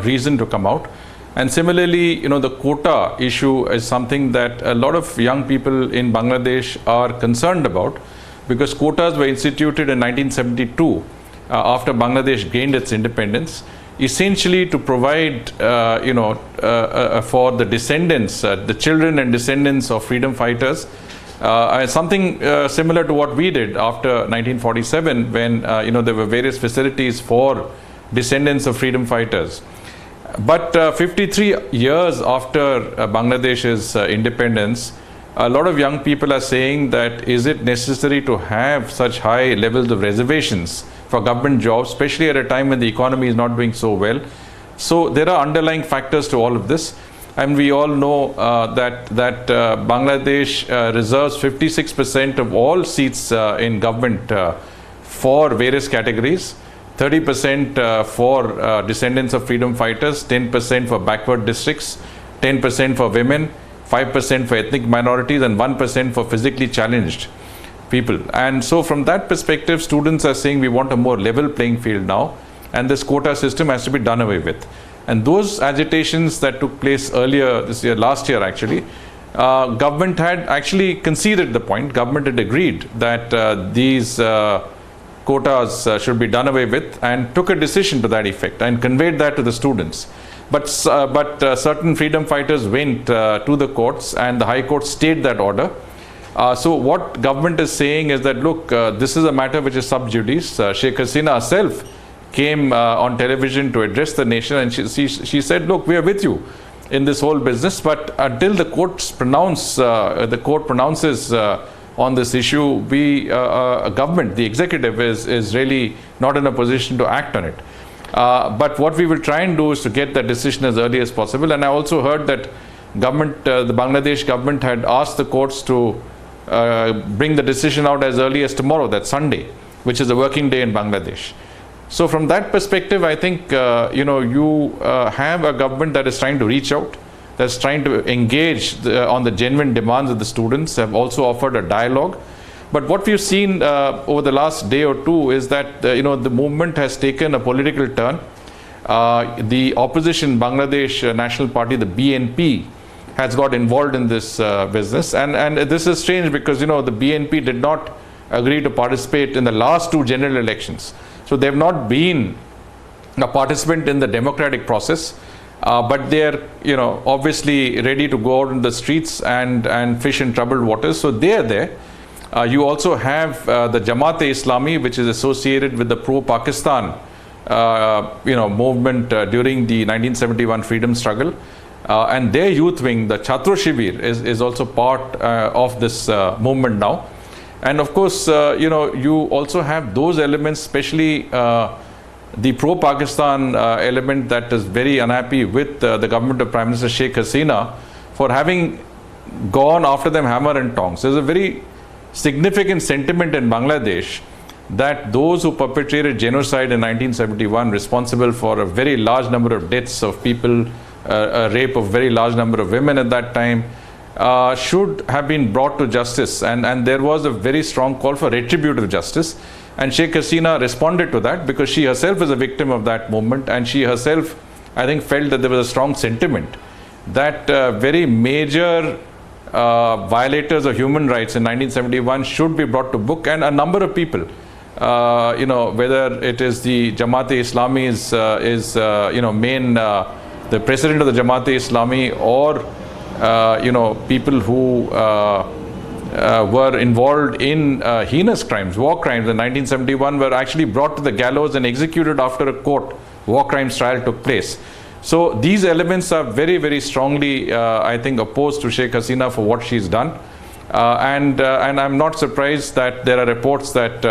reason to come out. And similarly, the quota issue is something that a lot of young people in Bangladesh are concerned about, because quotas were instituted in 1972 after Bangladesh gained its independence, essentially to provide for the descendants, the children and descendants of freedom fighters, something similar to what we did after 1947, when there were various facilities for descendants of freedom fighters. But 53 years after Bangladesh's independence, a lot of young people are saying that is it necessary to have such high levels of reservations for government jobs, especially at a time when the economy is not doing so well. So there are underlying factors to all of this, and we all know that Bangladesh reserves 56% of all seats in government for various categories. 30% for descendants of freedom fighters, 10% for backward districts, 10% for women, 5% for ethnic minorities, and 1% for physically challenged people. And so from that perspective, students are saying we want a more level playing field now, and this quota system has to be done away with. And those agitations that took place earlier this year, last year actually, government had actually conceded the point. Government had agreed that these quotas should be done away with, and took a decision to that effect and conveyed that to the students. But certain freedom fighters went to the courts, and the High Court stayed that order. So what government is saying is that, look, this is a matter which is sub judice. Sheikh Hasina herself came on television to address the nation, and she said, look, we are with you. in this whole business. But until the court pronounces on this issue, government, the executive, is really not in a position to act on it. But what we will try and do is to get that decision as early as possible. And I also heard that the Bangladesh government had asked the courts to bring the decision out as early as tomorrow, that's Sunday, which is a working day in Bangladesh. So from that perspective, I think you have a government that is trying to reach out, that's trying to engage on the genuine demands of the students, have also offered a dialogue. But what we've seen over the last day or two is that the movement has taken a political turn. The opposition Bangladesh National Party, the BNP, has got involved in this business, and this is strange because the BNP did not agree to participate in the last two general elections, so they have not been a participant in the democratic process, but they are obviously ready to go out in the streets and fish in troubled waters, so they are there. You also have the Jamaat-e-Islami, which is associated with the pro-Pakistan movement during the 1971 freedom struggle. And their youth wing, the Chhatro Shibir, is also part of this movement now. And of course, you also have those elements, especially the pro-Pakistan element that is very unhappy with the government of Prime Minister Sheikh Hasina for having gone after them hammer and tongs. There's a very significant sentiment in Bangladesh that those who perpetrated genocide in 1971, responsible for a very large number of deaths of people, a rape of very large number of women at that time, should have been brought to justice, and there was a very strong call for retributive justice, and Sheikh Hasina responded to that because she herself is a victim of that movement, and she herself, I think, felt that there was a strong sentiment that very major violators of human rights in 1971 should be brought to book, and a number of people, whether it is the Jamaat-e-Islami's the president of the Jamaat-e-Islami, or people who were involved in heinous crimes, war crimes in 1971, were actually brought to the gallows and executed after a court war crimes trial took place. So these elements are very, very strongly, I think, opposed to Sheikh Hasina for what she's done, and I'm not surprised that there are reports that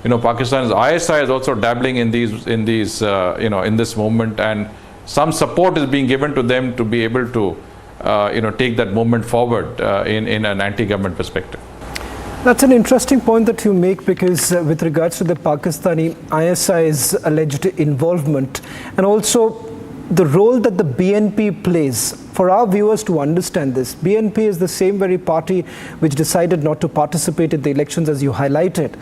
Pakistan's ISI is also dabbling in this movement, and some support is being given to them to be able to take that movement forward in an anti-government perspective. That's an interesting point that you make, because with regards to the Pakistani ISI's alleged involvement, and also the role that the BNP plays. For our viewers to understand this, BNP is the same very party which decided not to participate in the elections, as you highlighted.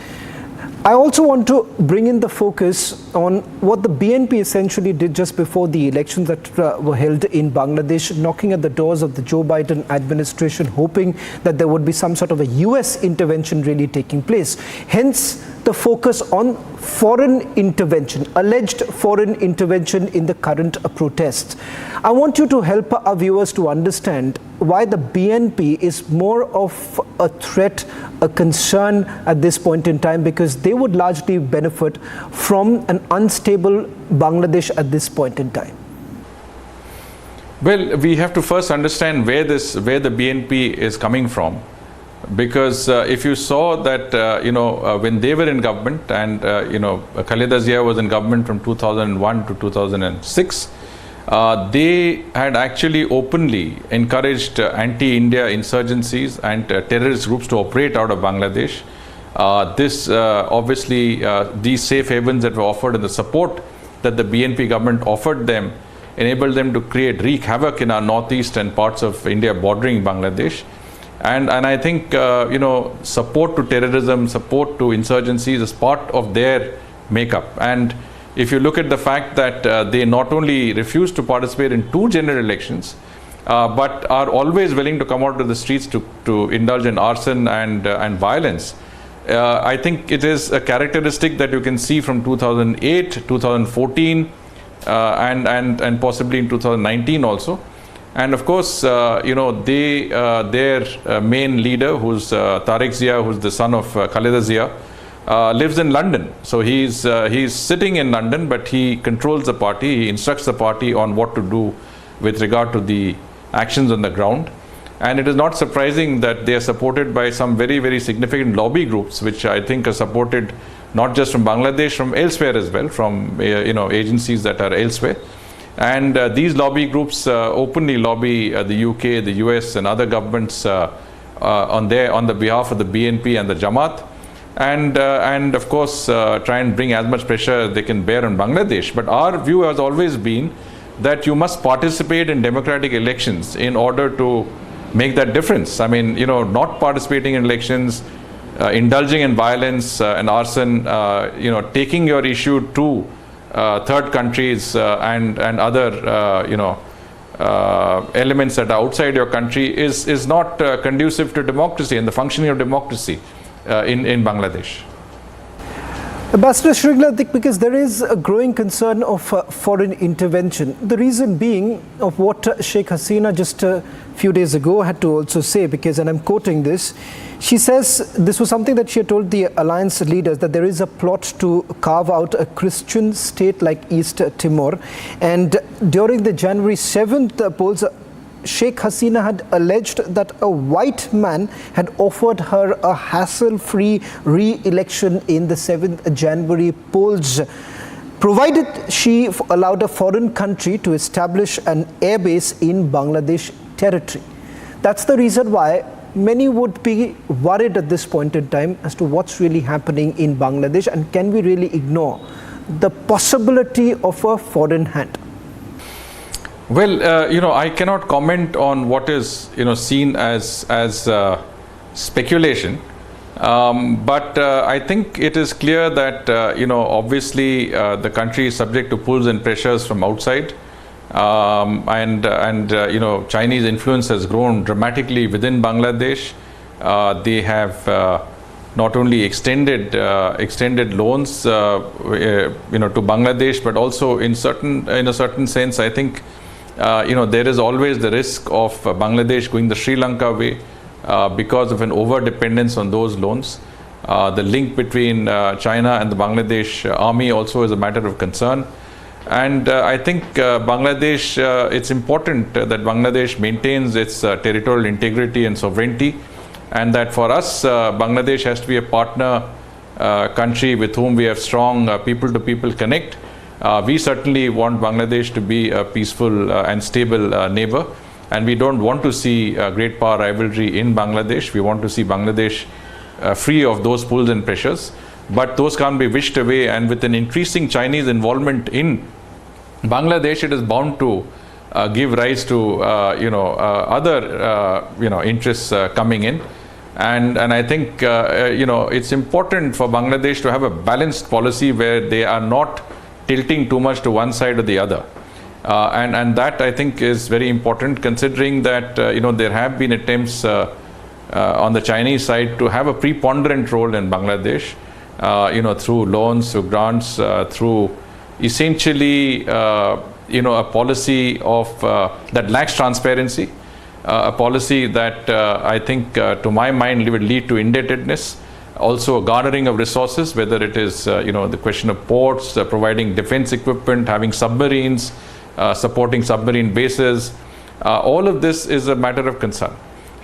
I also want to bring in the focus on what the BNP essentially did just before the elections that were held in Bangladesh, knocking at the doors of the Joe Biden administration, hoping that there would be some sort of a US intervention really taking place. Hence, the focus on foreign intervention, alleged foreign intervention in the current protests. I want you to help our viewers to understand why the BNP is more of a threat, a concern at this point in time, because they would largely benefit from an unstable Bangladesh at this point in time. Well, we have to first understand where the BNP is coming from. Because if you saw that, when they were in government, and, Khaleda Zia was in government from 2001 to 2006, they had actually openly encouraged anti-India insurgencies and terrorist groups to operate out of Bangladesh. These safe havens that were offered and the support that the BNP government offered them enabled them to wreak havoc in our northeast and parts of India bordering Bangladesh. And I think, support to terrorism, support to insurgencies is part of their makeup. And if you look at the fact that they not only refuse to participate in two general elections, but are always willing to come out to the streets to indulge in arson and violence, I think it is a characteristic that you can see from 2008, 2014, and possibly in 2019 also. And of course, their main leader, who's Tariq Zia, who's the son of Khaleda Zia, lives in London. So he's sitting in London, but he controls the party. He instructs the party on what to do with regard to the actions on the ground. And it is not surprising that they are supported by some very, very significant lobby groups, which I think are supported not just from Bangladesh, from elsewhere as well, from agencies that are elsewhere. And these lobby groups openly lobby the UK, the US, and other governments on the behalf of the BNP and the Jamaat, and of course try and bring as much pressure they can bear on Bangladesh. But our view has always been that you must participate in democratic elections in order to make that difference. I mean, not participating in elections, indulging in violence and arson, taking your issue to third countries and other elements that are outside your country is not conducive to democracy and the functioning of democracy in Bangladesh. Ambassador Shrigla, because there is a growing concern of foreign intervention. The reason being of what Sheikh Hasina just a few days ago had to also say, because, and I'm quoting this, she says this was something that she had told the alliance leaders, that there is a plot to carve out a Christian state like East Timor. And during the January 7th polls, Sheikh Hasina had alleged that a white man had offered her a hassle-free re-election in the 7th January polls, provided she allowed a foreign country to establish an airbase in Bangladesh territory. That's the reason why many would be worried at this point in time as to what's really happening in Bangladesh, and can we really ignore the possibility of a foreign hand? Well, I cannot comment on what is, seen as speculation. But I think it is clear that, obviously the country is subject to pulls and pressures from outside. Chinese influence has grown dramatically within Bangladesh. They have not only extended loans, to Bangladesh, but also in a certain sense, I think, there is always the risk of Bangladesh going the Sri Lanka way because of an over-dependence on those loans. The link between China and the Bangladesh army also is a matter of concern. And I think Bangladesh, it's important that Bangladesh maintains its territorial integrity and sovereignty, and that for us, Bangladesh has to be a partner country with whom we have strong people-to-people connect. We certainly want Bangladesh to be a peaceful and stable neighbor, and we don't want to see great power rivalry in Bangladesh. We want to see Bangladesh free of those pulls and pressures, but those can't be wished away. And with an increasing Chinese involvement in Bangladesh, it is bound to give rise to other interests coming in. And I think it's important for Bangladesh to have a balanced policy where they are not tilting too much to one side or the other, and that I think is very important, considering that there have been attempts on the Chinese side to have a preponderant role in Bangladesh, through loans, through grants, through essentially a policy of that lacks transparency, a policy that I think to my mind would lead to indebtedness. Also a garnering of resources, whether it is the question of ports, providing defense equipment, having submarines, supporting submarine bases. All of this is a matter of concern.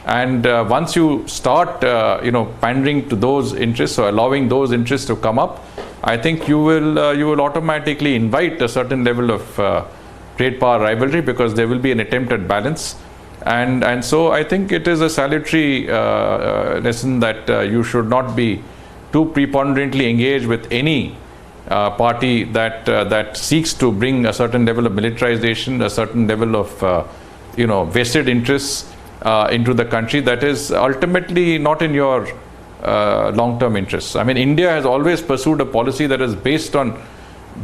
And once you start pandering to those interests or allowing those interests to come up, I think you will automatically invite a certain level of trade power rivalry, because there will be an attempt at balance. And so I think it is a salutary lesson that you should not be too preponderantly engaged with any party that seeks to bring a certain level of militarization, a certain level of vested interests into the country that is ultimately not in your long-term interests. I mean, India has always pursued a policy that is based on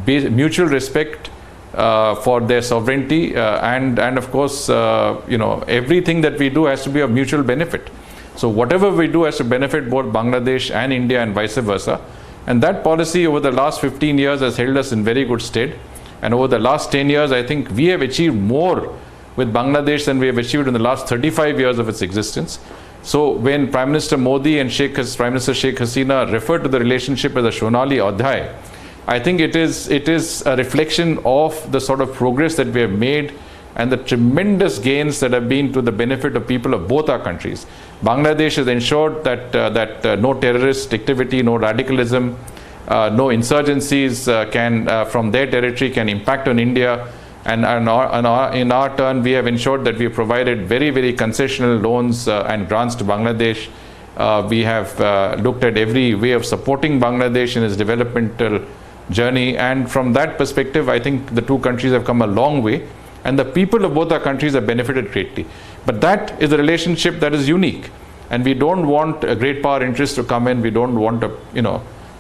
mutual respect for their sovereignty, and of course everything that we do has to be of mutual benefit. So whatever we do has to benefit both Bangladesh and India, and vice versa. And that policy over the last 15 years has held us in very good stead. And over the last 10 years, I think we have achieved more with Bangladesh than we have achieved in the last 35 years of its existence. So when Prime Minister Modi and Prime Minister Sheikh Hasina refer to the relationship as a Shonali Adhyay, I think it is a reflection of the sort of progress that we have made and the tremendous gains that have been to the benefit of people of both our countries. Bangladesh has ensured that no terrorist activity, no radicalism, no insurgencies from their territory can impact on India. And in our turn, we have ensured that we have provided very, very concessional loans and grants to Bangladesh. We have looked at every way of supporting Bangladesh in its developmental journey. And from that perspective, I think the two countries have come a long way. And the people of both our countries have benefited greatly. But that is a relationship that is unique. And we don't want a great power interest to come in. We don't want a,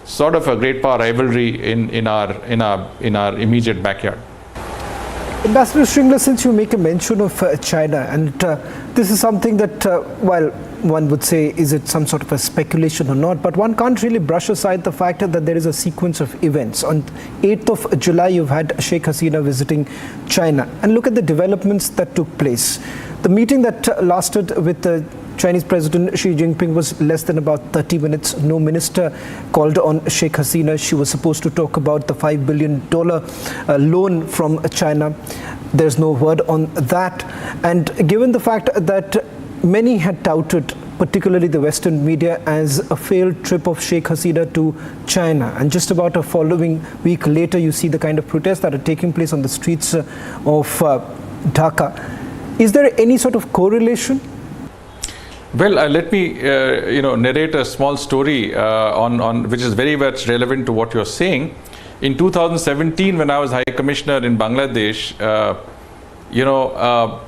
sort of a great power rivalry in our immediate backyard. Ambassador Shringla, since you make a mention of China, and this is something that, while one would say, is it some sort of a speculation or not, but one can't really brush aside the fact that there is a sequence of events. On 8th of July, you've had Sheikh Hasina visiting China. And look at the developments that took place. The meeting that lasted with the Chinese President Xi Jinping was less than about 30 minutes. No minister called on Sheikh Hasina. She was supposed to talk about the $5 billion loan from China. There's no word on that. And given the fact that many had touted, particularly the Western media, as a failed trip of Sheikh Hasina to China, and just about a following week later, you see the kind of protests that are taking place on the streets of Dhaka. Is there any sort of correlation? Well, let me narrate a small story on which is very much relevant to what you're saying. In 2017, when I was High Commissioner in Bangladesh,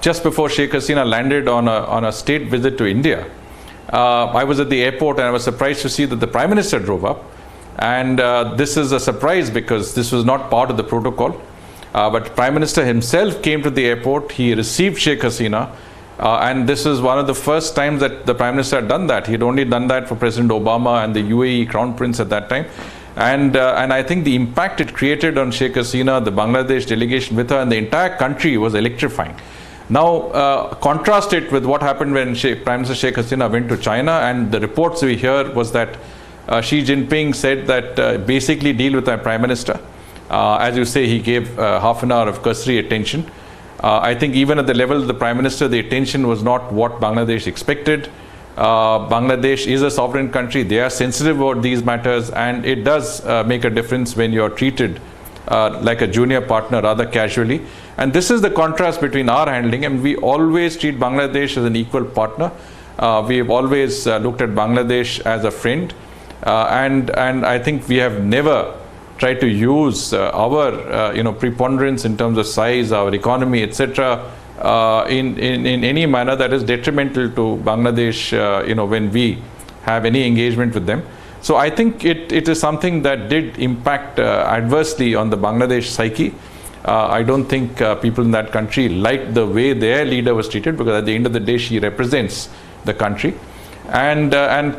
just before Sheikh Hasina landed on a state visit to India, I was at the airport and I was surprised to see that the Prime Minister drove up. And this is a surprise because this was not part of the protocol. But Prime Minister himself came to the airport. He received Sheikh Hasina. And this is one of the first times that the Prime Minister had done that. He had only done that for President Obama and the UAE Crown Prince at that time. And I think the impact it created on Sheikh Hasina, the Bangladesh delegation with her, and the entire country was electrifying. Now, contrast it with what happened when Prime Minister Sheikh Hasina went to China, and the reports we hear was that Xi Jinping said that basically deal with our Prime Minister. As you say, he gave half an hour of cursory attention. I think even at the level of the Prime Minister, the attention was not what Bangladesh expected. Bangladesh is a sovereign country. They are sensitive about these matters, and it does make a difference when you're treated like a junior partner rather casually. And this is the contrast between our handling, and we always treat Bangladesh as an equal partner. We have always looked at Bangladesh as a friend, and I think we have never try to use our preponderance in terms of size, our economy, etc., in any manner that is detrimental to Bangladesh, when we have any engagement with them. So I think it is something that did impact adversely on the Bangladesh psyche. I don't think people in that country liked the way their leader was treated, because at the end of the day, she represents the country. And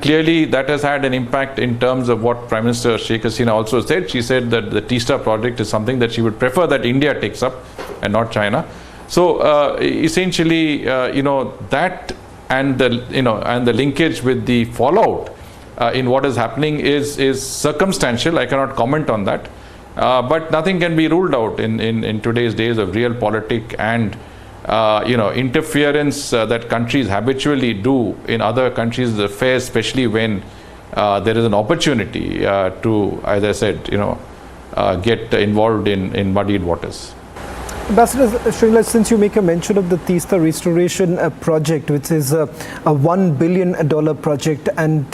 clearly that has had an impact in terms of what Prime Minister Sheikh Hasina also said. She said that the Teesta project is something that she would prefer that India takes up and not China. So essentially, that and the linkage with the fallout in what is happening is circumstantial. I cannot comment on that, but nothing can be ruled out in today's days of real politic and interference that countries habitually do in other countries' affairs, especially when there is an opportunity to, as I said, get involved in muddied waters. Ambassador Shringla, since you make a mention of the Teesta restoration project, which is a $1 billion project, and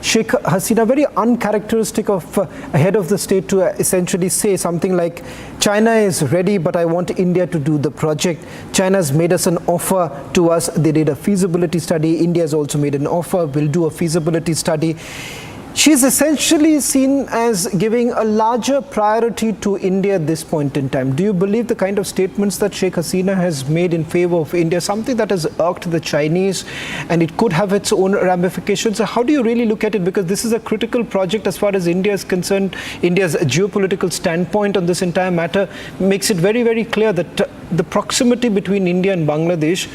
Sheikh Hasina, very uncharacteristic of a head of the state to essentially say something like, China is ready, but I want India to do the project. China's made us an offer to us. They did a feasibility study. India has also made an offer. We'll do a feasibility study. She's essentially seen as giving a larger priority to India at this point in time. Do you believe the kind of statements that Sheikh Hasina has made in favor of India, something that has irked the Chinese, and it could have its own ramifications? How do you really look at it? Because this is a critical project as far as India is concerned. India's geopolitical standpoint on this entire matter makes it very, very clear that the proximity between India and Bangladesh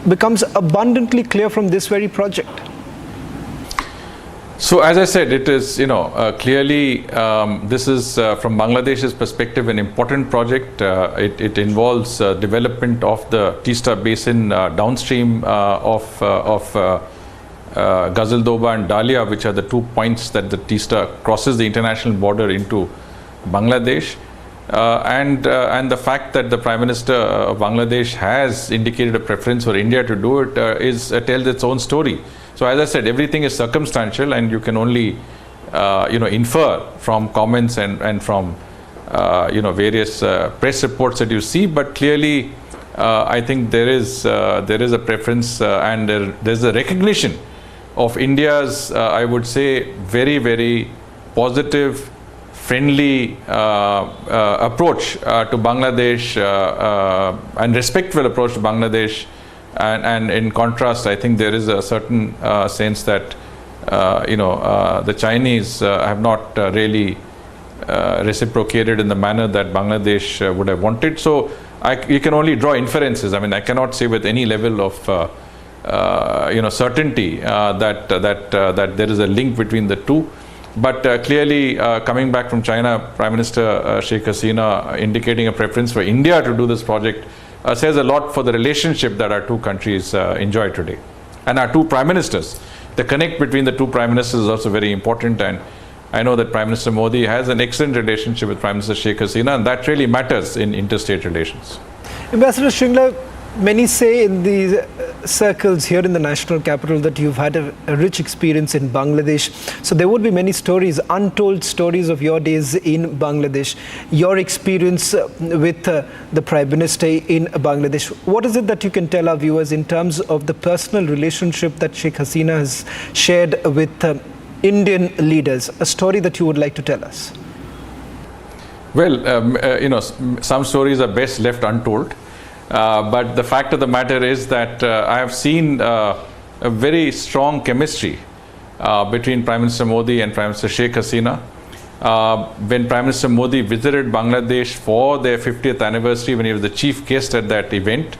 becomes abundantly clear from this very project. So as I said, it is, clearly this is from Bangladesh's perspective an important project. It involves development of the Teesta Basin downstream of Ghazaldoba and Dalia, which are the 2 points that the Teesta crosses the international border into Bangladesh. And the fact that the Prime Minister of Bangladesh has indicated a preference for India to do it tells its own story. So as I said, everything is circumstantial, and you can only infer from comments and from various press reports that you see. But clearly, I think there is a preference and there's a recognition of India's, I would say, very, very positive, friendly approach to Bangladesh and respectful approach to Bangladesh. And in contrast, I think there is a certain sense that the Chinese have not really reciprocated in the manner that Bangladesh would have wanted. So you can only draw inferences. I mean, I cannot say with any level of certainty that there is a link between the two. But clearly, coming back from China, Prime Minister Sheikh Hasina indicating a preference for India to do this project says a lot for the relationship that our two countries enjoy today. And our two prime ministers. The connect between the two prime ministers is also very important, and I know that Prime Minister Modi has an excellent relationship with Prime Minister Sheikh Hasina, and that really matters in interstate relations. Ambassador Shringla, many say in the circles here in the national capital that you've had a rich experience in Bangladesh. So there would be many stories, untold stories of your days in Bangladesh, your experience with the Prime Minister in Bangladesh. What is it that you can tell our viewers in terms of the personal relationship that Sheikh Hasina has shared with Indian leaders? A story that you would like to tell us? Well, some stories are best left untold. But the fact of the matter is that I have seen a very strong chemistry between Prime Minister Modi and Prime Minister Sheikh Hasina. When Prime Minister Modi visited Bangladesh for their 50th anniversary, when he was the chief guest at that event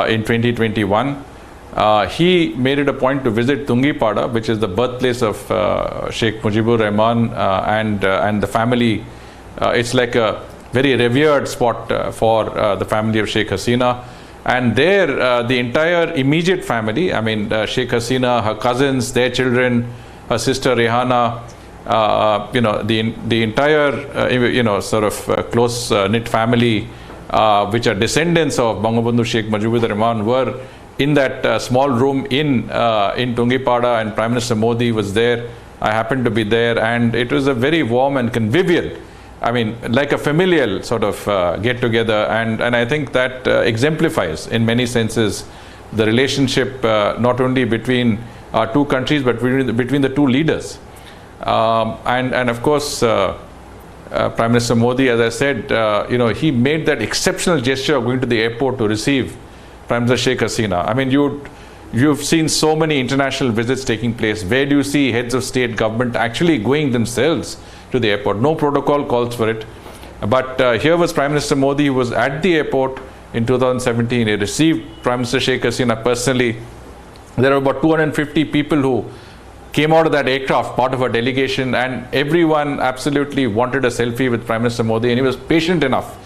in 2021, he made it a point to visit Tungipada, which is the birthplace of Sheikh Mujibur Rahman and the family. It's like a very revered spot for the family of Sheikh Hasina. And there, the entire immediate family, I mean, Sheikh Hasina, her cousins, their children, her sister Rehana, the entire, sort of close knit family, which are descendants of Bangabandhu Sheikh Mujibur Rahman, were in that small room in Tungipada, and Prime Minister Modi was there. I happened to be there, and it was a very warm and convivial, I mean, like a familial sort of get-together, and I think that exemplifies in many senses the relationship not only between our two countries but between the two leaders. And of course, Prime Minister Modi, as I said, he made that exceptional gesture of going to the airport to receive Prime Minister Sheikh Hasina. I mean, you've seen so many international visits taking place. Where do you see heads of state, government actually going themselves to the airport? No protocol calls for it. But here was Prime Minister Modi, who was at the airport in 2017. He received Prime Minister Sheikh Hasina personally. There were about 250 people who came out of that aircraft, part of a delegation, and everyone absolutely wanted a selfie with Prime Minister Modi, and he was patient enough